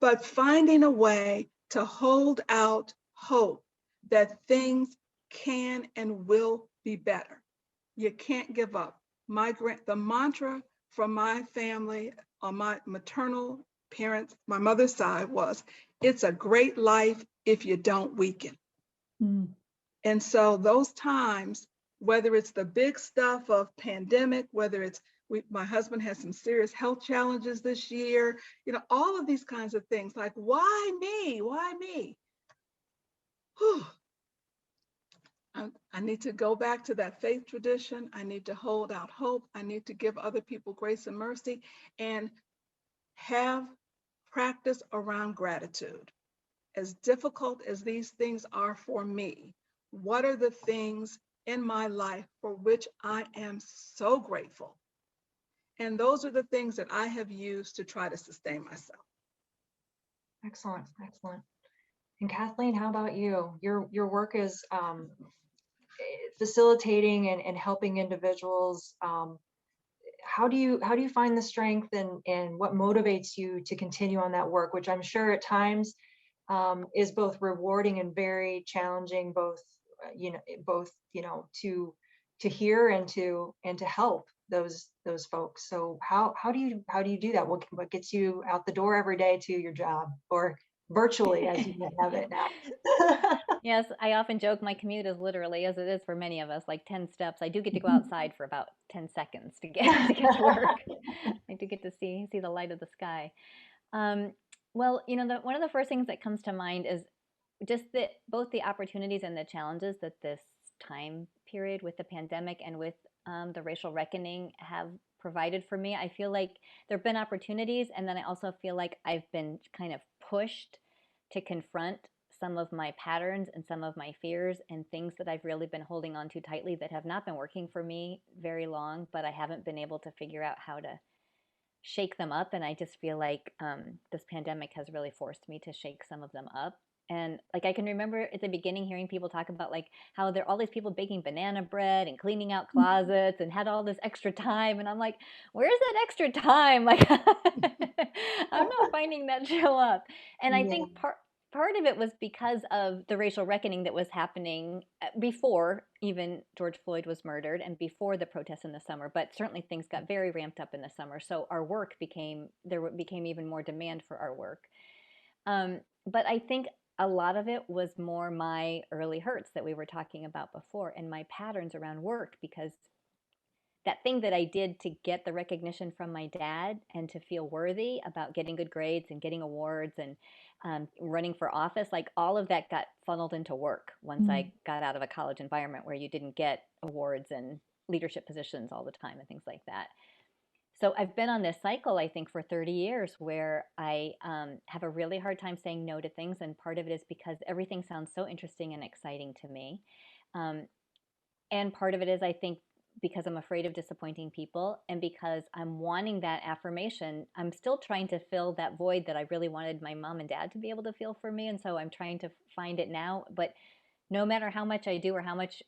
But finding a way to hold out hope that things can and will be better. You can't give up. The mantra from my family on my maternal parents, my mother's side was, it's a great life if you don't weaken. And so those times, whether it's the big stuff of pandemic, whether it's my husband has some serious health challenges this year, you know, all of these kinds of things, like, why me? Why me? Whew. I need to go back to that faith tradition. I need to hold out hope. I need to give other people grace and mercy and have practice around gratitude. As difficult as these things are for me, what are the things in my life for which I am so grateful? And those are the things that I have used to try to sustain myself. Excellent, excellent. And Kathleen, how about you? Your work is facilitating and helping individuals, how do you find the strength and what motivates you to continue on that work, which I'm sure at times is both rewarding and very challenging, both to hear and to help those folks. So how do you do that? What gets you out the door every day to your job, or virtually as you have it now? Yes, I often joke my commute is literally, as it is for many of us, like 10 steps. I do get to go outside for about 10 seconds to get to work. I do get to see the light of the sky. Um, well, one of the first things that comes to mind is just that both the opportunities and the challenges that this time period with the pandemic and with the racial reckoning have provided for me. I feel like there have been opportunities, and then I also feel like I've been kind of pushed to confront some of my patterns and some of my fears and things that I've really been holding on to tightly that have not been working for me very long, but I haven't been able to figure out how to shake them up. And I just feel like this pandemic has really forced me to shake some of them up. And like I can remember at the beginning hearing people talk about like how there are all these people baking banana bread and cleaning out closets and had all this extra time. And I'm like, where's that extra time? Like I'm not finding that show up. And I think part of it was because of the racial reckoning that was happening before even George Floyd was murdered and before the protests in the summer. But certainly things got very ramped up in the summer. So our work became even more demand for our work. But I think a lot of it was more my early hurts that we were talking about before and my patterns around work, because that thing that I did to get the recognition from my dad and to feel worthy about getting good grades and getting awards and running for office, like all of that got funneled into work once I got out of a college environment where you didn't get awards and leadership positions all the time and things like that. So I've been on this cycle, I think, for 30 years where I have a really hard time saying no to things. And part of it is because everything sounds so interesting and exciting to me. And part of it is, I think, because I'm afraid of disappointing people and because I'm wanting that affirmation. I'm still trying to fill that void that I really wanted my mom and dad to be able to feel for me. And so I'm trying to find it now. But no matter how much I do or how much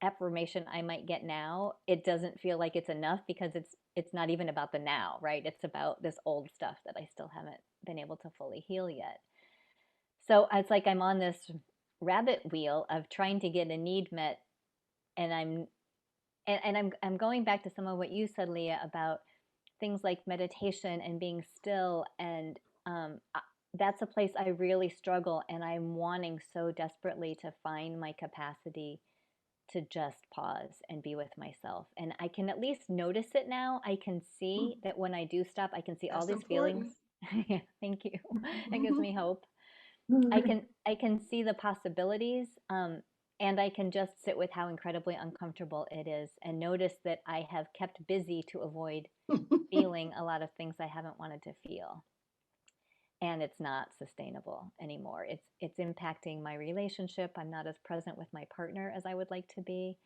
affirmation I might get now, it doesn't feel like it's enough because it's not even about the now, right? It's about this old stuff that I still haven't been able to fully heal yet. So it's like I'm on this rabbit wheel of trying to get a need met, and I'm going back to some of what you said, Leah, about things like meditation and being still, and that's a place I really struggle, and I'm wanting so desperately to find my capacity to just pause and be with myself. And I can at least notice it now. I can see that when I do stop, I can see all That's these feelings. important. Yeah, thank you. That gives me hope. I can see the possibilities, and I can just sit with how incredibly uncomfortable it is and notice that I have kept busy to avoid feeling a lot of things I haven't wanted to feel. And it's not sustainable anymore. It's impacting my relationship. I'm not as present with my partner as I would like to be.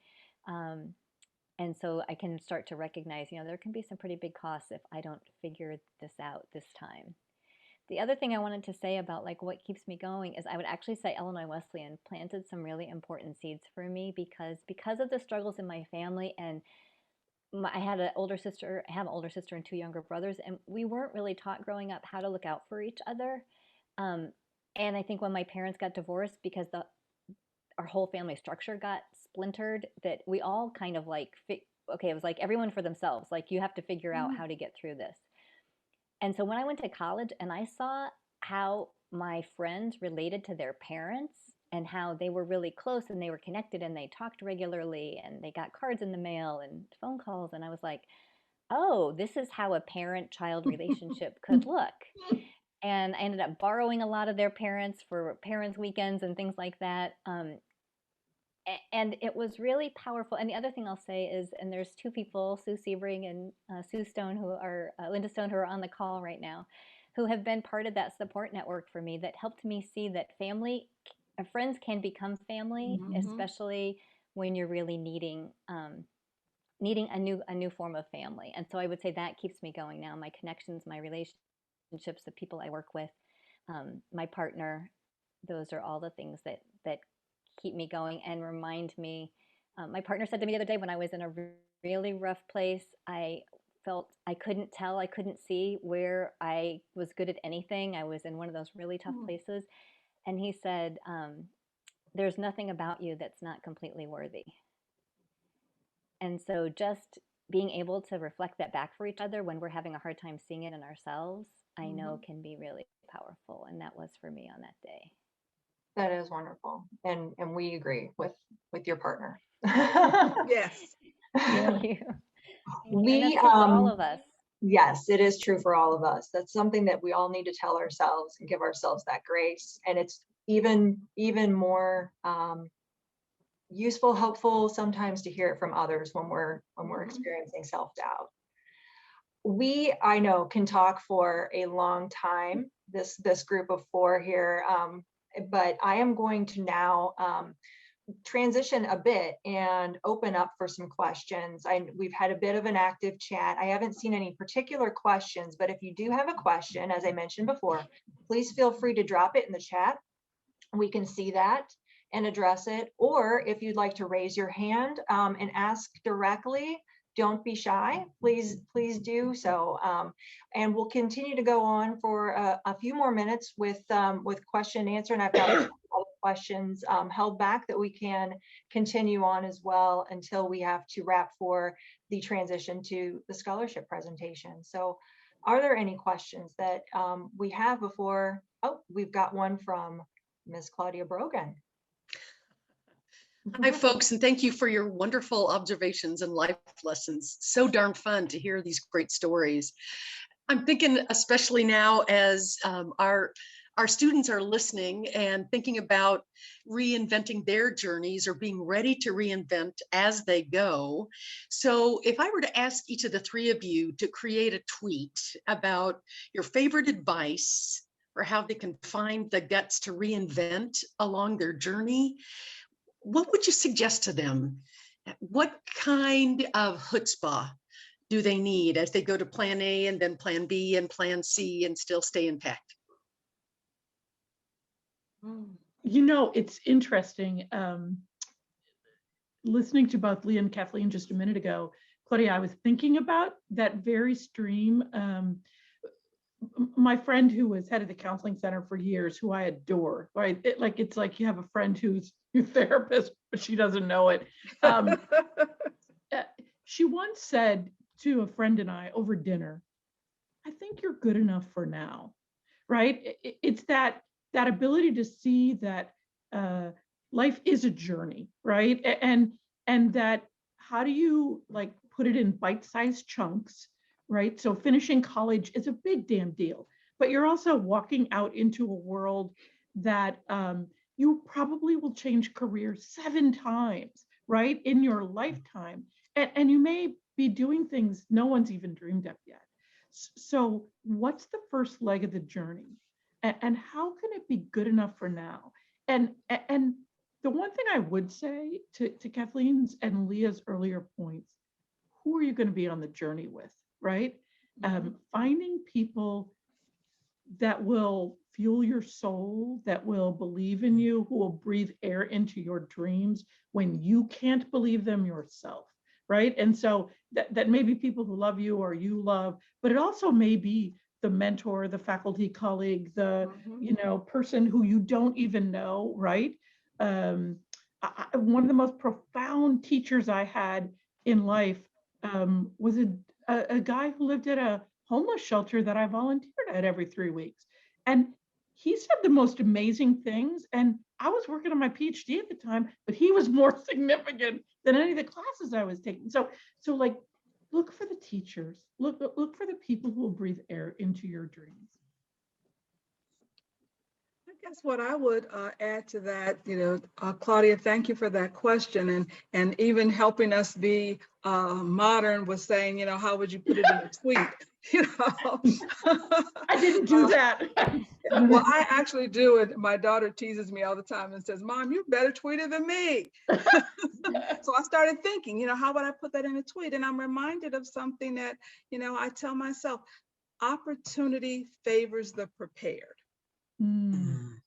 And so I can start to recognize, there can be some pretty big costs if I don't figure this out this time. The other thing I wanted to say about like what keeps me going is I would actually say Illinois Wesleyan planted some really important seeds for me because of the struggles in my family, and I have an older sister and two younger brothers, and we weren't really taught growing up how to look out for each other. And I think when my parents got divorced, because our whole family structure got splintered, that we all kind of like, okay, it was like everyone for themselves. Like you have to figure out how to get through this. And so when I went to college and I saw how my friends related to their parents and how they were really close and they were connected and they talked regularly and they got cards in the mail and phone calls, and I was like, oh, this is how a parent-child relationship could look. And I ended up borrowing a lot of their parents for parents' weekends and things like that. And it was really powerful. And the other thing I'll say is, and there's two people, Sue Sebring and Sue Stone, Linda Stone, who are on the call right now, who have been part of that support network for me that helped me see that friends can become family, especially when you're really needing a new form of family. And so I would say that keeps me going now. My connections, my relationships, the people I work with, my partner, those are all the things that keep me going and remind me My partner said to me the other day when I was in a really rough place, I felt I couldn't tell, I couldn't see where I was good at anything. I was in one of those really tough places. And he said, there's nothing about you that's not completely worthy. And so just being able to reflect that back for each other when we're having a hard time seeing it in ourselves, I know can be really powerful. And that was for me on that day. That is wonderful. And we agree with your partner. Yes. Thank you. We, and that's true for all of us. Yes, it is true for all of us. That's something that we all need to tell ourselves and give ourselves that grace. And it's even more useful, helpful sometimes to hear it from others when we're experiencing self-doubt. We, I know, can talk for a long time, this group of four here, but I am going to now transition a bit and open up for some questions. We've had a bit of an active chat. I haven't seen any particular questions, but if you do have a question, as I mentioned before, please feel free to drop it in the chat. We can see that and address it. Or if you'd like to raise your hand and ask directly, don't be shy, please do so. And we'll continue to go on for a few more minutes with question and answer. And I've got a couple of questions held back that we can continue on as well until we have to wrap for the transition to the scholarship presentation. So are there any questions that we have before? Oh, we've got one from Ms. Claudia Brogan. Hi, folks, and thank you for your wonderful observations and life lessons. So darn fun to hear these great stories. I'm thinking, especially now as our students are listening and thinking about reinventing their journeys or being ready to reinvent as they go. So if I were to ask each of the three of you to create a tweet about your favorite advice or how they can find the guts to reinvent along their journey, what would you suggest to them? What kind of chutzpah do they need as they go to plan A and then plan B and plan C and still stay intact? You know, it's interesting. Listening to both Leah and Kathleen just a minute ago, Claudia, I was thinking about that very stream. My friend who was head of the counseling center for years, who I adore, right? It's like you have a friend who's your therapist, but she doesn't know it. She once said to a friend and I over dinner, I think you're good enough for now, right? It's that ability to see that life is a journey, right? And that how do you like put it in bite-sized chunks, right? So finishing college is a big damn deal, but you're also walking out into a world that you probably will change careers 7 times, right, in your lifetime. And you may be doing things no one's even dreamed of yet. So what's the first leg of the journey? And how can it be good enough for now? And the one thing I would say to Kathleen's and Leah's earlier points, who are you going to be on the journey with? Right? Finding people that will fuel your soul, that will believe in you, who will breathe air into your dreams when you can't believe them yourself, right? And so that may be people who love you or you love, but it also may be the mentor, the faculty colleague, the person who you don't even know, right? One of the most profound teachers I had in life was a guy who lived at a homeless shelter that I volunteered at every 3 weeks. And he said the most amazing things. And I was working on my PhD at the time, but he was more significant than any of the classes I was taking. So like, look for the teachers, look for the people who will breathe air into your dreams. I guess what I would add to that, Claudia, thank you for that question, and even helping us be modern with saying, how would you put it in a tweet? I didn't do that. Well, I actually do it. My daughter teases me all the time and says, Mom, you're better tweeter than me. So I started thinking, how would I put that in a tweet? And I'm reminded of something that, I tell myself, opportunity favors the prepared.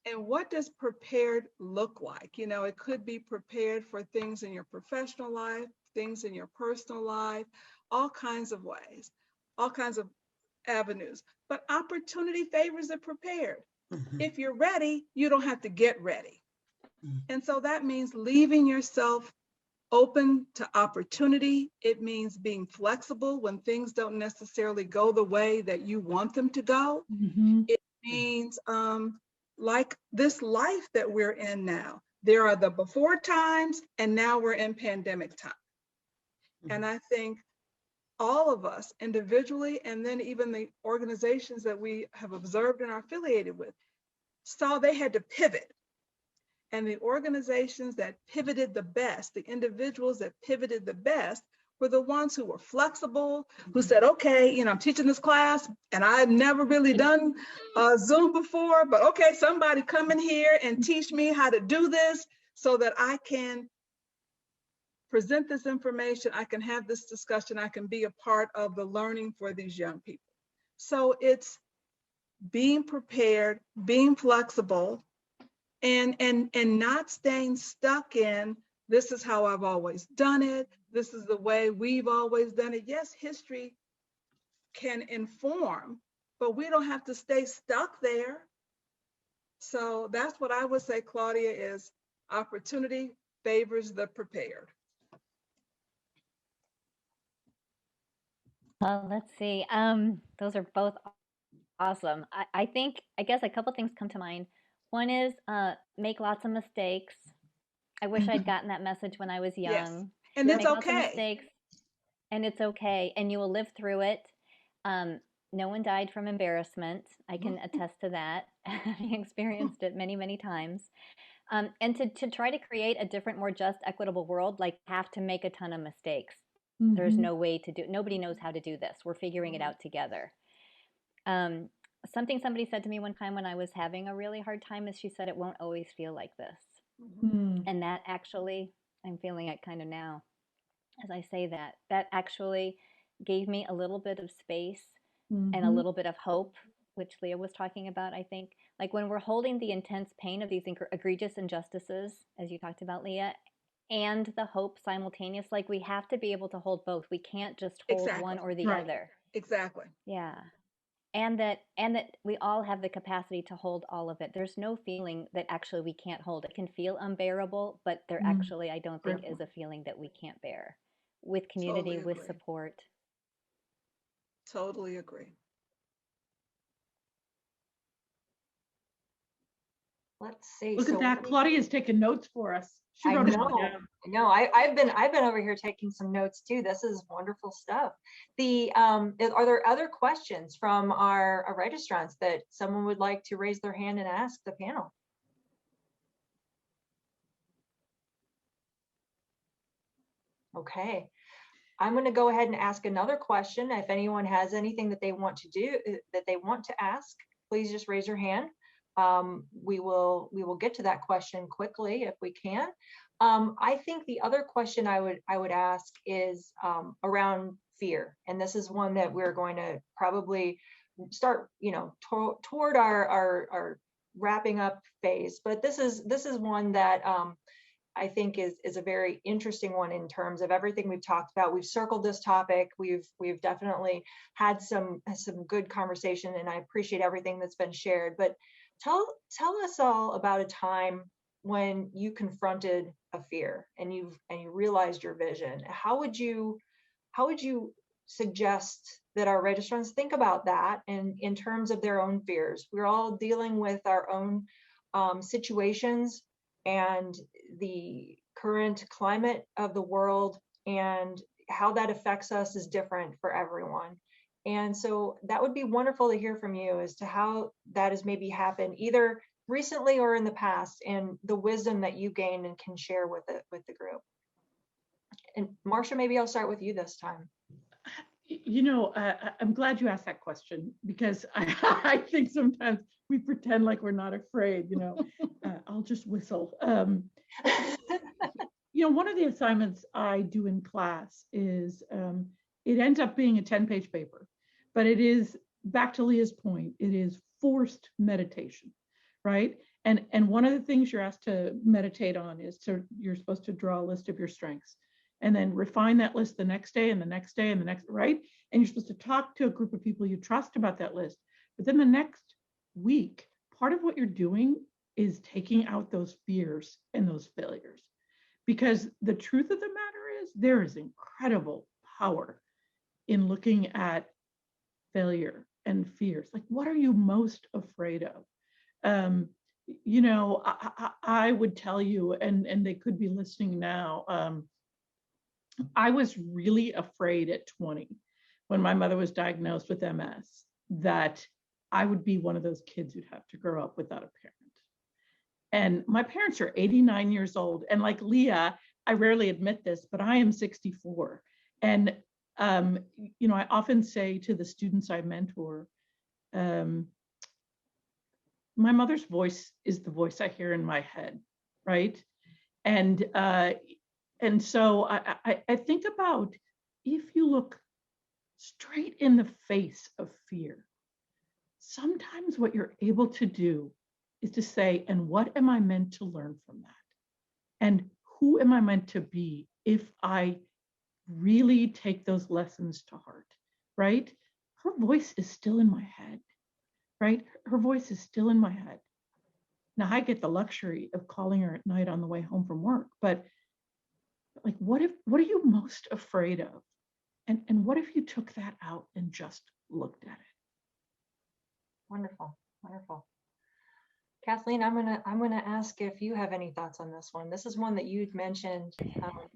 And what does prepared look like? You know, it could be prepared for things in your professional life, things in your personal life, all kinds of ways, all kinds of avenues. But opportunity favors the prepared. If you're ready, you don't have to get ready. And so that means leaving yourself open to opportunity. It means being flexible when things don't necessarily go the way that you want them to go. It means like this life that we're in now. There are the before times, and now we're in pandemic time. And I think all of us individually, and then even the organizations that we have observed and are affiliated with, saw they had to pivot. And the organizations that pivoted the best, the individuals that pivoted the best, were the ones who were flexible, who said, okay, you know, I'm teaching this class and I've never really done Zoom before, but okay, somebody come in here and teach me how to do this so that I can present this information, I can have this discussion, I can be a part of the learning for these young people. So it's being prepared, being flexible, and not staying stuck in, this is how I've always done it, this is the way we've always done it. Yes, history can inform, but we don't have to stay stuck there. So that's what I would say, Claudia, is opportunity favors the prepared. Well, let's see. Those are both awesome. I guess a couple things come to mind. One is make lots of mistakes. I wish I'd gotten that message when I was young. Yes. And that's Make lots of okay. mistakes, and it's okay, and you will live through it. No one died from embarrassment. I can attest to that, having experienced it many, many times. And to try to create a different, more just, equitable world, like have to make a ton of mistakes. There's no way to do it. Nobody knows how to do this. We're figuring it out together. Something somebody said to me one time when I was having a really hard time is she said, it won't always feel like this. And that actually, I'm feeling it kind of now as I say that, that actually gave me a little bit of space and a little bit of hope, which Leah was talking about, I think. Like when we're holding the intense pain of these egregious injustices, as you talked about, Leah, and the hope simultaneous, like we have to be able to hold both. We can't just hold one or the other. Exactly. Yeah. And that we all have the capacity to hold all of it. There's no feeling that actually we can't hold. It can feel unbearable, but there actually, I don't think, is a feeling that we can't bear. With community, Totally with agree. support. Totally agree. Let's see. Look at that. Claudia's taking notes for us. She wrote it all down. I know. I've been over here taking some notes too. This is wonderful stuff. Are there other questions from our registrants that someone would like to raise their hand and ask the panel? Okay. I'm going to go ahead and ask another question. If anyone has anything that they want to do, that they want to ask, please just raise your hand. We will get to that question quickly if we can. I think the other question I would ask is around fear, and this is one that we're going to probably start, toward our wrapping up phase. But this is one that I think is a very interesting one in terms of everything we've talked about. We've circled this topic. We've definitely had some good conversation, and I appreciate everything that's been shared. But tell us all about a time when you confronted a fear and you realized your vision. How would you suggest that our registrants think about that and in terms of their own fears? We're all dealing with our own situations and the current climate of the world, and how that affects us is different for everyone. And so that would be wonderful to hear from you as to how that has maybe happened either recently or in the past, and the wisdom that you gained and can share with the group. And Marcia, maybe I'll start with you this time. I'm glad you asked that question, because I think sometimes we pretend like we're not afraid, I'll just whistle. One of the assignments I do in class is, it ends up being a 10-page paper, but it is, back to Leah's point, it is forced meditation, right? And one of the things you're asked to meditate on is you're supposed to draw a list of your strengths and then refine that list the next day and the next day and the next, right? And you're supposed to talk to a group of people you trust about that list. But then the next week, part of what you're doing is taking out those fears and those failures. Because the truth of the matter is there is incredible power in looking at failure and fears. Like, what are you most afraid of? You know, I would tell you, and they could be listening now, I was really afraid at 20 when my mother was diagnosed with MS that I would be one of those kids who'd have to grow up without a parent. And my parents are 89 years old. And like Leah, I rarely admit this, but I am 64. And, you know, I often say to the students I mentor, my mother's voice is the voice I hear in my head, right? And so I think about, if you look straight in the face of fear, sometimes what you're able to do is to say, and what am I meant to learn from that? And who am I meant to be if I really take those lessons to heart, right? Her voice is still in my head, right? Her voice is still in my head. Now I get the luxury of calling her at night on the way home from work, but like, what are you most afraid of? And what if you took that out and just looked at it? Wonderful, wonderful. Kathleen, I'm gonna ask if you have any thoughts on this one. This is one that you'd mentioned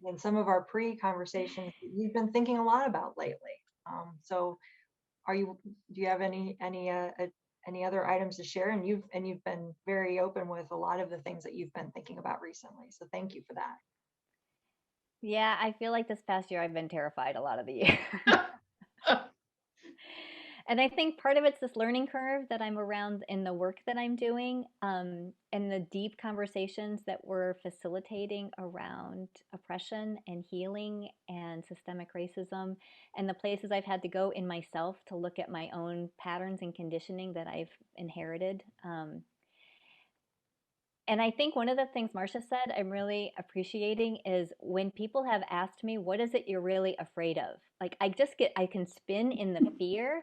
in some of our pre-conversations that you've been thinking a lot about lately. So, do you have any other items to share? And you've been very open with a lot of the things that you've been thinking about recently. So thank you for that. Yeah, I feel like this past year I've been terrified a lot of the year. And I think part of it's this learning curve that I'm around in the work that I'm doing, and the deep conversations that we're facilitating around oppression and healing and systemic racism, and the places I've had to go in myself to look at my own patterns and conditioning that I've inherited. And I think one of the things Marcia said I'm really appreciating is when people have asked me, what is it you're really afraid of? Like, I can spin in the fear.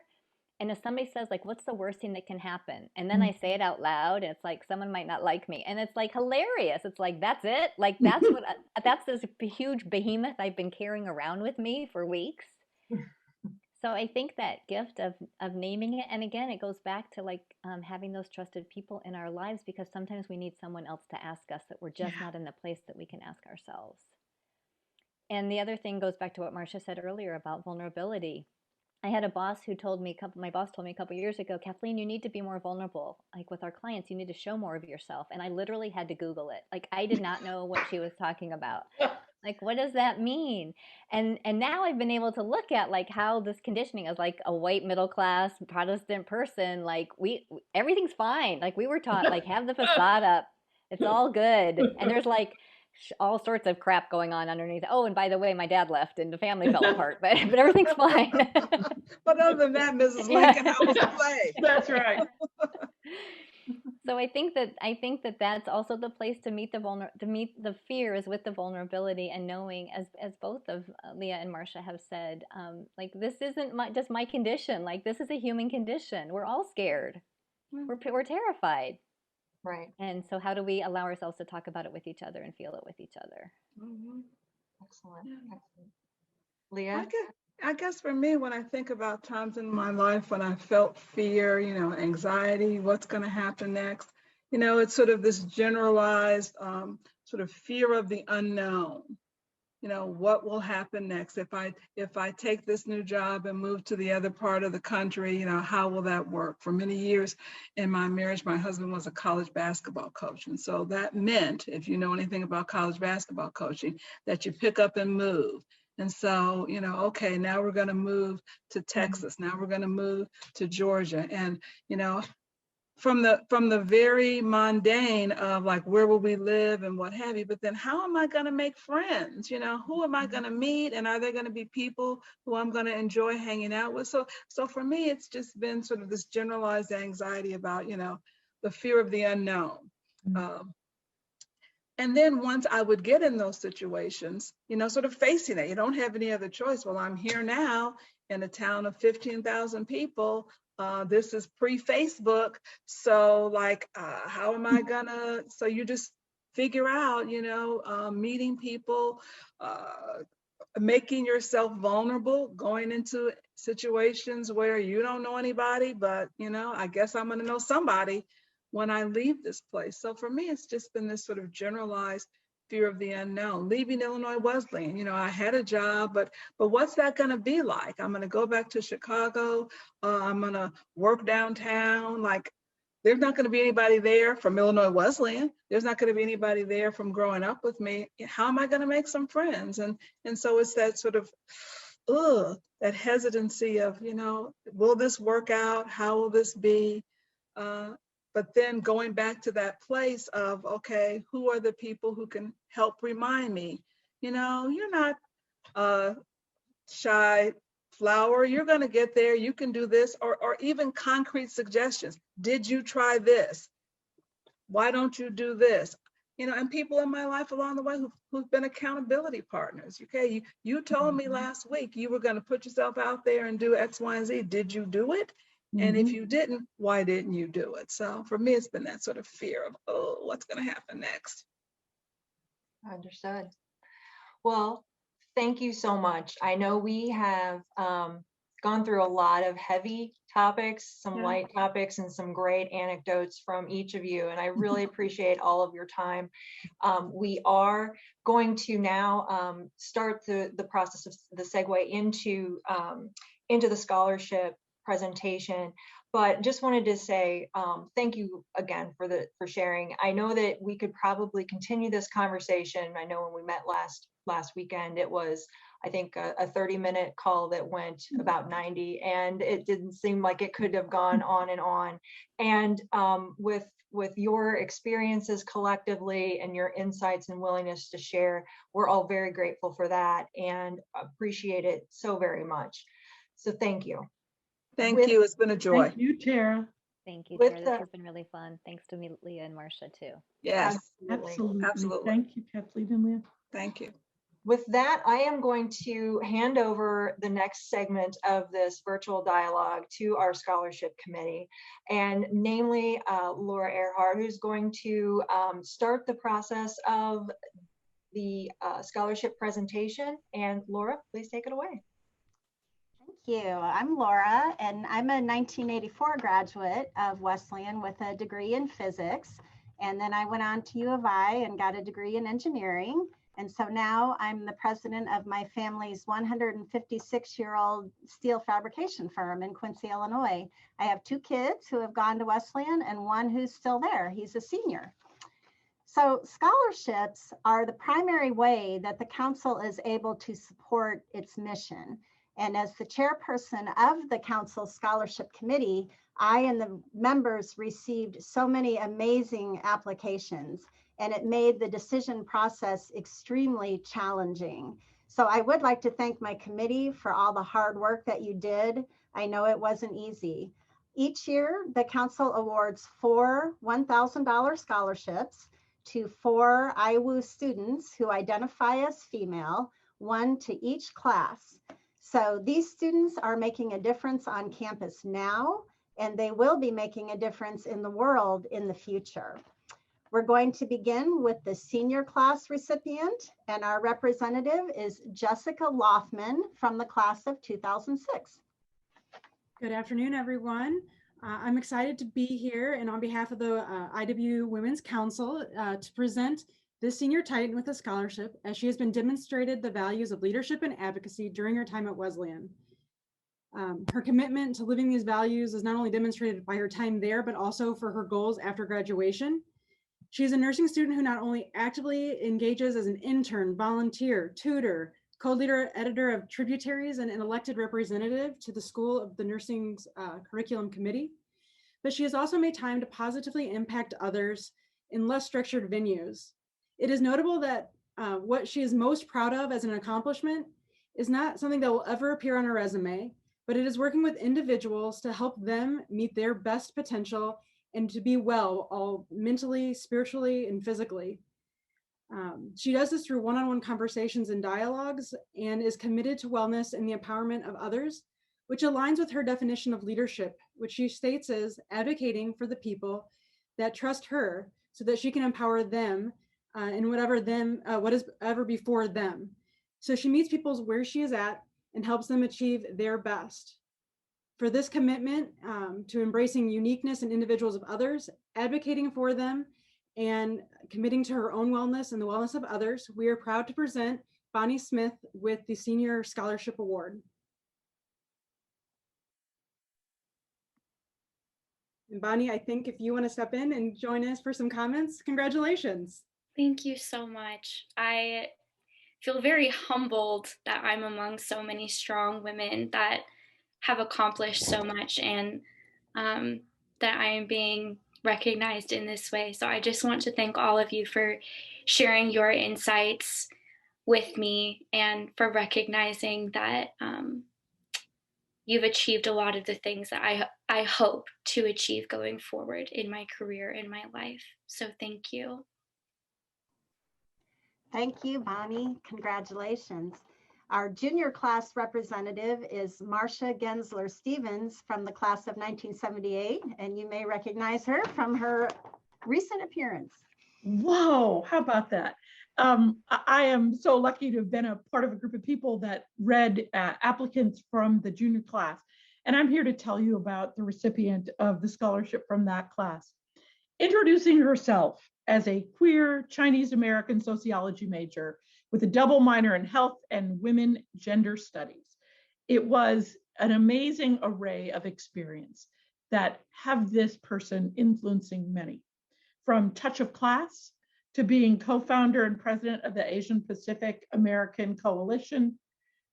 And if somebody says, like, what's the worst thing that can happen? And then I say it out loud, and it's like, someone might not like me. And it's like hilarious. It's like, that's it? Like, that's this huge behemoth I've been carrying around with me for weeks. So I think that gift of naming it, and again, it goes back to like having those trusted people in our lives, because sometimes we need someone else to ask us that we're just not in the place that we can ask ourselves. And the other thing goes back to what Marcia said earlier about vulnerability. I had a boss who told me, my boss told me a couple of years ago, Kathleen, you need to be more vulnerable. Like with our clients, you need to show more of yourself. And I literally had to Google it. Like, I did not know what she was talking about. Like, what does that mean? And now I've been able to look at like how this conditioning as like a white middle class Protestant person, like everything's fine. Like we were taught, like, have the facade up. It's all good. And there's like all sorts of crap going on underneath. Oh, and by the way, my dad left and the family fell apart, but everything's fine. But other than that, Mrs. Lincoln, how was the play? That's right. So I think that that's also the place to meet the fears with the vulnerability, and knowing, as both of Leah and Marcia have said, like, this isn't just my condition. Like, this is a human condition. We're all scared. We're terrified. Right. And so how do we allow ourselves to talk about it with each other and feel it with each other? Mm-hmm. Excellent. Excellent. Leah? I guess for me, when I think about times in my life when I felt fear, anxiety, what's going to happen next, it's sort of this generalized sort of fear of the unknown. What will happen next? If I take this new job and move to the other part of the country, how will that work? For many years in my marriage, my husband was a college basketball coach. And so that meant, if you know anything about college basketball coaching, that you pick up and move. And so, okay, now we're going to move to Texas. Now we're going to move to Georgia. And, from the very mundane of like, where will we live and what have you, but then how am I going to make friends? Who am I going to meet? And are there going to be people who I'm going to enjoy hanging out with? So for me, it's just been sort of this generalized anxiety about, the fear of the unknown. And then once I would get in those situations, sort of facing it, you don't have any other choice. Well, I'm here now in a town of 15,000 people. This is pre-Facebook. So like, how am I gonna, so you just figure out, meeting people, making yourself vulnerable, going into situations where you don't know anybody, but I guess I'm gonna know somebody when I leave this place. So for me, it's just been this sort of generalized fear of the unknown. Leaving Illinois Wesleyan, I had a job, but what's that going to be like? I'm going to go back to Chicago. I'm going to work downtown. Like, there's not going to be anybody there from Illinois Wesleyan. There's not going to be anybody there from growing up with me. How am I going to make some friends? And so it's that sort of, that hesitancy of, will this work out? How will this be? But then going back to that place of, okay, who are the people who can help remind me, you're not a shy flower, you're going to get there, you can do this, or even concrete suggestions. Did you try this? Why don't you do this? And people in my life along the way who've been accountability partners. Okay, you told me last week you were going to put yourself out there and do X, Y, and Z. Did you do it? And if you didn't, why didn't you do it? So for me, it's been that sort of fear of, what's going to happen next? Understood. Well, thank you so much. I know we have gone through a lot of heavy topics, some light topics, and some great anecdotes from each of you. And I really appreciate all of your time. We are going to now start the process of the segue into the scholarship presentation, but just wanted to say thank you again for sharing. I know that we could probably continue this conversation. I know when we met last weekend, it was, I think, a 30-minute call that went about 90, and it didn't seem like it could have gone on and on. And with your experiences collectively and your insights and willingness to share, we're all very grateful for that and appreciate it so very much. So thank you. Thank you. It's been a joy. Thank you, Tara. Thank you, Tara. This has been really fun. Thanks to me, Leah and Marcia, too. Yes, Absolutely. Thank you, Kathleen and Leah. Thank you. With that, I am going to hand over the next segment of this virtual dialogue to our scholarship committee, and namely Laura Earhart, who's going to start the process of the scholarship presentation. And Laura, please take it away. Thank you. I'm Laura, and I'm a 1984 graduate of Wesleyan with a degree in physics. And then I went on to U of I and got a degree in engineering. And so now I'm the president of my family's 156-year-old steel fabrication firm in Quincy, Illinois. I have 2 kids who have gone to Wesleyan and one who's still there. He's a senior. So scholarships are the primary way that the council is able to support its mission. And as the chairperson of the council scholarship committee, I and the members received so many amazing applications, and it made the decision process extremely challenging. So I would like to thank my committee for all the hard work that you did. I know it wasn't easy. Each year, the council awards 4 $1,000 scholarships to 4 IWU students who identify as female, 1 to each class. So these students are making a difference on campus now, and they will be making a difference in the world in the future. We're going to begin with the senior class recipient, and our representative is Jessica Lothman from the class of 2006. Good afternoon, everyone. I'm excited to be here and on behalf of the IW Women's Council to present this senior Titan with a scholarship, as she has been demonstrated the values of leadership and advocacy during her time at Wesleyan. Her commitment to living these values is not only demonstrated by her time there, but also for her goals after graduation. She is a nursing student who not only actively engages as an intern, volunteer, tutor, co-leader, editor of Tributaries, and an elected representative to the School of the Nursing's Curriculum Committee, but she has also made time to positively impact others in less structured venues. It is notable that what she is most proud of as an accomplishment is not something that will ever appear on her resume, but it is working with individuals to help them meet their best potential and to be well, all mentally, spiritually, and physically. She does this through one-on-one conversations and dialogues, and is committed to wellness and the empowerment of others, which aligns with her definition of leadership, which she states as advocating for the people that trust her so that she can empower them in what is ever before them. So she meets people where she is at and helps them achieve their best. For this commitment to embracing uniqueness and individuals of others, advocating for them, and committing to her own wellness and the wellness of others, we are proud to present Bonnie Smith with the Senior Scholarship Award. And Bonnie, I think if you want to step in and join us for some comments, congratulations. Thank you so much. I feel very humbled that I'm among so many strong women that have accomplished so much, and that I am being recognized in this way. So I just want to thank all of you for sharing your insights with me and for recognizing that you've achieved a lot of the things that I hope to achieve going forward in my career, in my life. So thank you. Thank you, Bonnie. Congratulations. Our junior class representative is Marcia Gensler Stevens from the class of 1978, and you may recognize her from her recent appearance. Whoa, how about that? I am so lucky to have been a part of a group of people that read applicants from the junior class. And I'm here to tell you about the recipient of the scholarship from that class. Introducing herself as a queer Chinese American sociology major with a double minor in health and women gender studies. It was an amazing array of experience that have this person influencing many. From Touch of Class to being co-founder and president of the Asian Pacific American Coalition,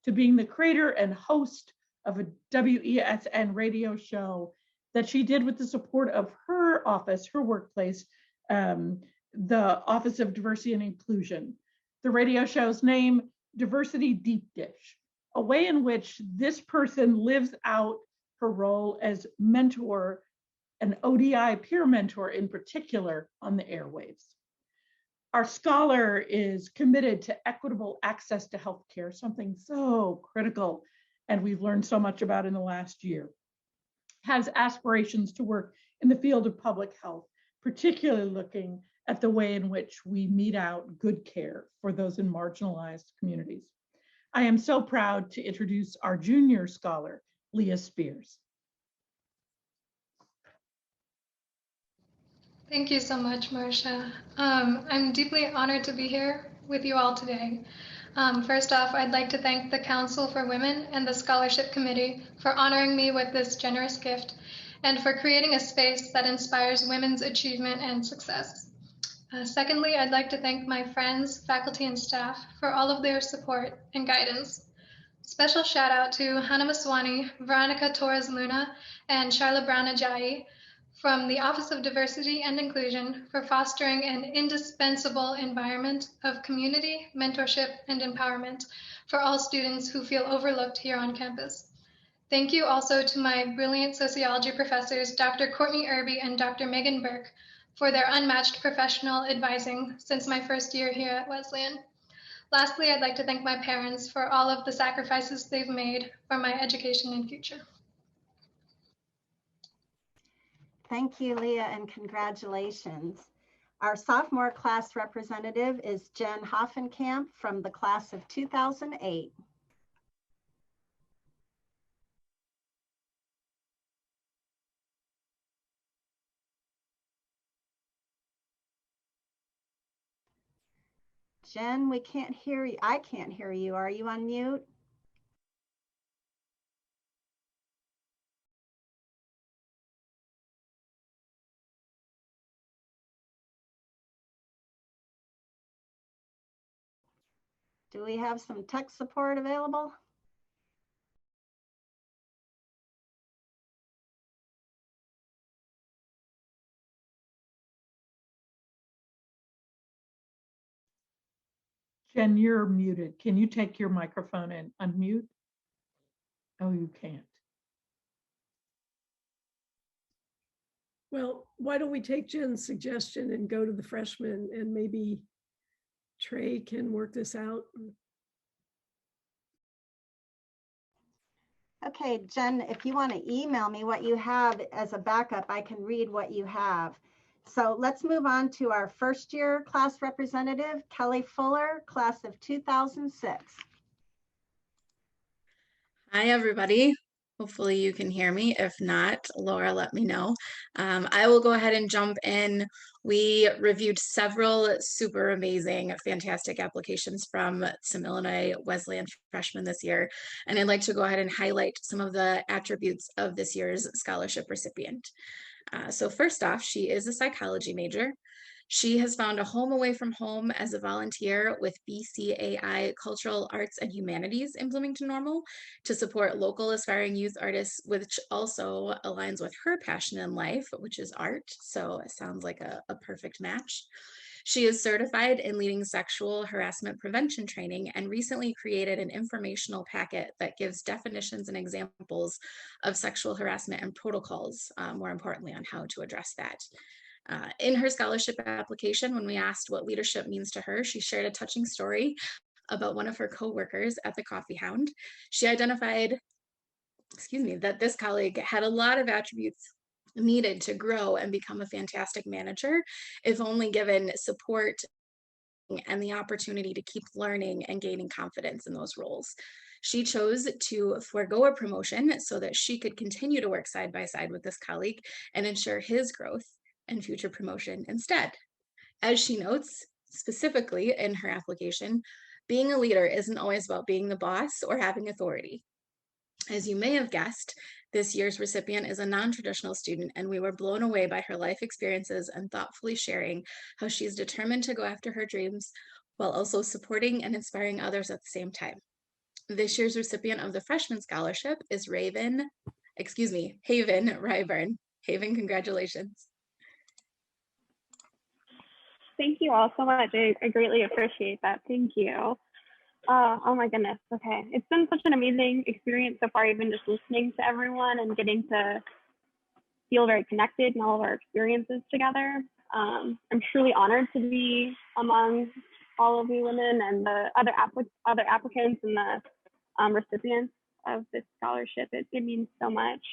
to being the creator and host of a WESN radio show that she did with the support of her office, her workplace, the Office of Diversity and Inclusion. The radio show's name, Diversity Deep Dish, a way in which this person lives out her role as mentor, an ODI peer mentor in particular, on the airwaves. Our scholar is committed to equitable access to healthcare, something so critical and we've learned so much about in the last year. Has aspirations to work in the field of public health, particularly looking at the way in which we mete out good care for those in marginalized communities. I am so proud to introduce our junior scholar, Leah Spears. Thank you so much, Marcia. I'm deeply honored to be here with you all today. First off, I'd like to thank the Council for Women and the Scholarship Committee for honoring me with this generous gift and for creating a space that inspires women's achievement and success. Secondly, I'd like to thank my friends, faculty, and staff for all of their support and guidance. Special shout out to Hannah Maswani, Veronica Torres Luna, and Charla Brown Ajayi from the Office of Diversity and Inclusion for fostering an indispensable environment of community, mentorship, and empowerment for all students who feel overlooked here on campus. Thank you also to my brilliant sociology professors, Dr. Courtney Irby and Dr. Megan Burke, for their unmatched professional advising since my first year here at Wesleyan. Lastly, I'd like to thank my parents for all of the sacrifices they've made for my education and future. Thank you, Leah, and congratulations. Our sophomore class representative is Jen Hoffenkamp from the class of 2008. Jen, we can't hear you. I can't hear you. Are you on mute? Do we have some tech support available? Jen, you're muted. Can you take your microphone and unmute? Oh, you can't. Well, why don't we take Jen's suggestion and go to the freshmen, and maybe Trey can work this out? Okay, Jen, if you want to email me what you have as a backup, I can read what you have. So let's move on to our first year class representative, Kelly Fuller, class of 2006. Hi, everybody. Hopefully you can hear me. If not, Laura, let me know. I will go ahead and jump in. We reviewed several super amazing, fantastic applications from some Illinois Wesleyan freshmen this year. And I'd like to go ahead and highlight some of the attributes of this year's scholarship recipient. So first off, she is a psychology major. She has found a home away from home as a volunteer with BCAI Cultural Arts and Humanities Implementing to Normal to support local aspiring youth artists, which also aligns with her passion in life, which is art. So it sounds like a perfect match. She is certified in leading sexual harassment prevention training and recently created an informational packet that gives definitions and examples of sexual harassment and protocols, more importantly, on how to address that. In her scholarship application, when we asked what leadership means to her, she shared a touching story about one of her coworkers at the Coffee Hound. She identified, that this colleague had a lot of attributes needed to grow and become a fantastic manager, if only given support and the opportunity to keep learning and gaining confidence in those roles. She chose to forego a promotion so that she could continue to work side by side with this colleague and ensure his growth and future promotion instead. As she notes specifically in her application, being a leader isn't always about being the boss or having authority. As you may have guessed, this year's recipient is a non-traditional student, and we were blown away by her life experiences and thoughtfully sharing how she's determined to go after her dreams while also supporting and inspiring others at the same time. This year's recipient of the freshman scholarship is Haven Ryburn. Haven, congratulations. Thank you all so much. I greatly appreciate that. Thank you. Oh my goodness. Okay. It's been such an amazing experience so far, even just listening to everyone and getting to feel very connected in all of our experiences together. I'm truly honored to be among all of you women and the other applicants and the recipients of this scholarship. It means so much.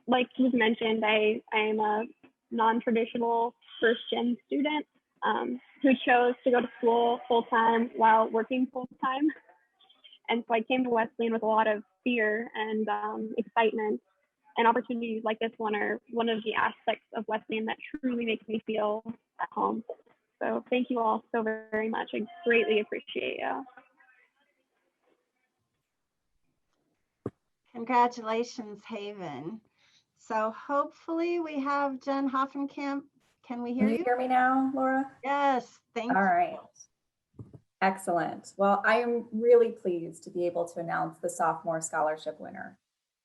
Like was mentioned, I am a non-traditional first-gen student who chose to go to school full-time while working full-time. And so I came to Wesleyan with a lot of fear and excitement, and opportunities like this one are one of the aspects of Wesleyan that truly makes me feel at home. So thank you all so very much. I greatly appreciate you. Congratulations, Haven. So hopefully we have Jen Hoffenkamp. Can we hear you? Can you hear me now, Laura? Yes, thank you. All right. Excellent. Well, I am really pleased to be able to announce the sophomore scholarship winner.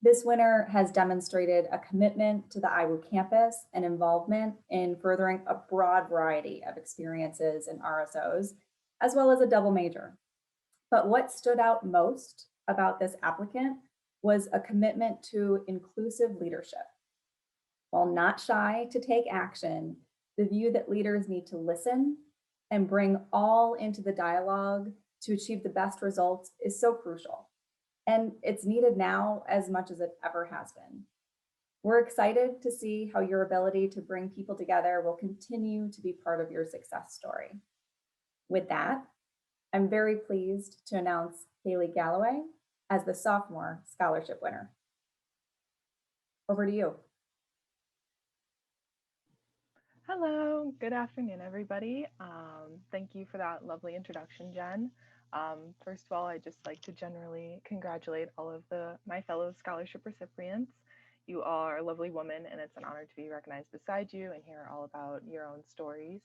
This winner has demonstrated a commitment to the IWU campus and involvement in furthering a broad variety of experiences in RSOs, as well as a double major. But what stood out most about this applicant was a commitment to inclusive leadership. While not shy to take action, the view that leaders need to listen and bring all into the dialogue to achieve the best results is so crucial. And it's needed now as much as it ever has been. We're excited to see how your ability to bring people together will continue to be part of your success story. With that, I'm very pleased to announce Haley Galloway as the sophomore scholarship winner. Over to you. Hello, good afternoon, everybody. Thank you for that lovely introduction, Jen. First of all, I'd just like to generally congratulate all of my fellow scholarship recipients. You are lovely women, and it's an honor to be recognized beside you and hear all about your own stories.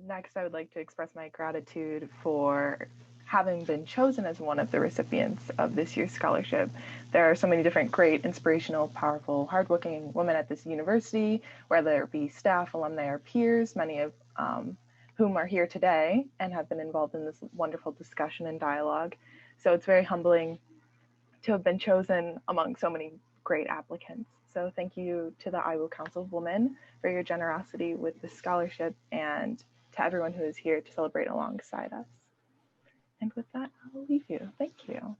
Next, I would like to express my gratitude for having been chosen as one of the recipients of this year's scholarship. There are so many different great, inspirational, powerful, hardworking women at this university, whether it be staff, alumni, or peers, many of whom are here today and have been involved in this wonderful discussion and dialogue. So it's very humbling to have been chosen among so many great applicants. So thank you to the Iowa Council of Women for your generosity with this scholarship, and to everyone who is here to celebrate alongside us. And with that, I'll leave you. Thank you.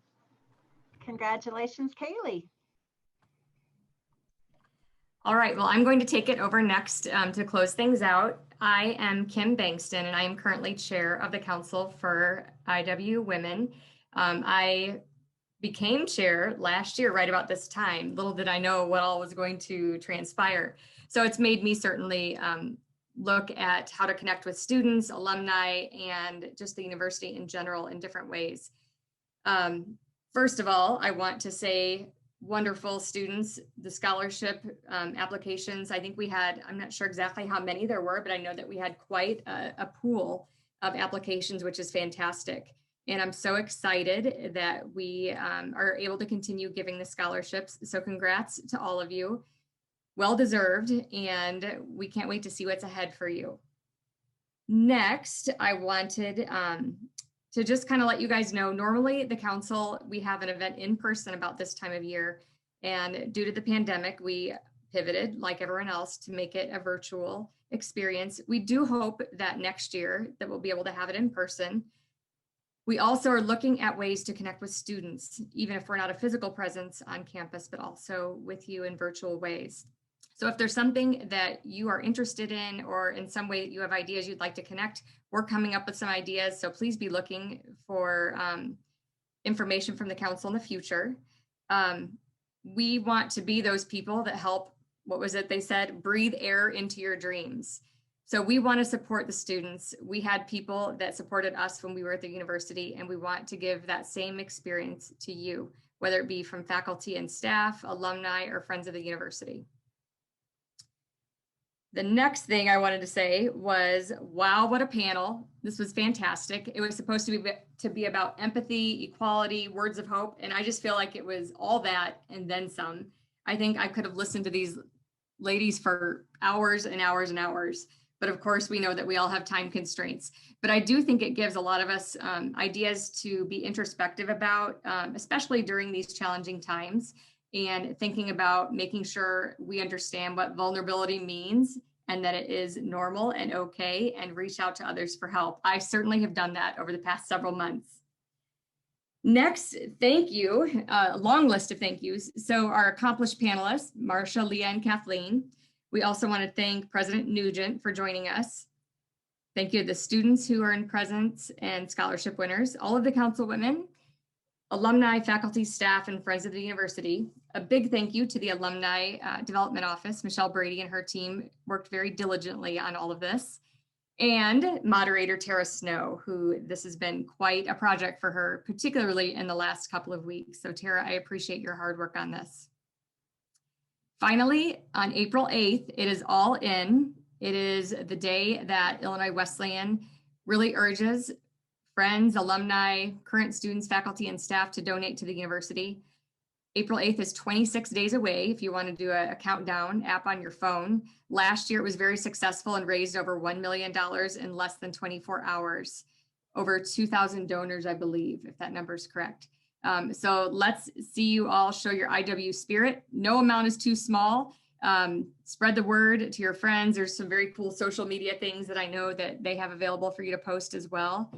Congratulations, Kaylee. All right, well, I'm going to take it over next to close things out. I am Kim Bankston, and I am currently chair of the Council for IW Women. I became chair last year, right about this time. Little did I know what all was going to transpire. So it's made me certainly look at how to connect with students, alumni, and just the university in general in different ways. First of all, I want to say wonderful students, the scholarship applications. I think we had, I'm not sure exactly how many there were, but I know that we had quite a pool of applications, which is fantastic. And I'm so excited that we are able to continue giving the scholarships. So congrats to all of you. Well deserved, and we can't wait to see what's ahead for you. Next, I wanted to just kind of let you guys know, normally the council, we have an event in person about this time of year. And due to the pandemic, we pivoted like everyone else to make it a virtual experience. We do hope that next year that we'll be able to have it in person. We also are looking at ways to connect with students, even if we're not a physical presence on campus, but also with you in virtual ways. So if there's something that you are interested in, or in some way that you have ideas you'd like to connect, we're coming up with some ideas. So please be looking for information from the council in the future. We want to be those people that help, what was it they said, breathe air into your dreams. So we want to support the students. We had people that supported us when we were at the university, and we want to give that same experience to you, whether it be from faculty and staff, alumni, or friends of the university. The next thing I wanted to say was, wow, what a panel. This was fantastic. It was supposed to be about empathy, equality, words of hope, and I just feel like it was all that and then some. I think I could have listened to these ladies for hours and hours and hours. But of course, we know that we all have time constraints. But I do think it gives a lot of us ideas to be introspective about, especially during these challenging times, and thinking about making sure we understand what vulnerability means and that it is normal and okay, and reach out to others for help. I certainly have done that over the past several months. Next, thank you, a long list of thank yous. So our accomplished panelists, Marcia, Leah, and Kathleen. We also want to thank President Nugent for joining us. Thank you to the students who are in presence and scholarship winners, all of the council women, alumni, faculty, staff, and friends of the university. A big thank you to the Alumni Development Office. Michelle Brady and her team worked very diligently on all of this. And moderator Tara Snow, who this has been quite a project for her, particularly in the last couple of weeks. So Tara, I appreciate your hard work on this. Finally, on April 8th, it is all in. It is the day that Illinois Wesleyan really urges friends, alumni, current students, faculty, and staff to donate to the university. April 8th is 26 days away if you want to do a countdown app on your phone. Last year, it was very successful and raised over $1 million in less than 24 hours. Over 2,000 donors, I believe, if that number is correct. So let's see you all show your IW spirit. No amount is too small. Spread the word to your friends. There's some very cool social media things that I know that they have available for you to post as well.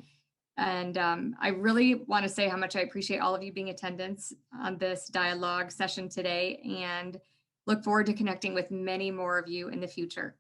And I really want to say how much I appreciate all of you being in attendance on this dialogue session today, and look forward to connecting with many more of you in the future.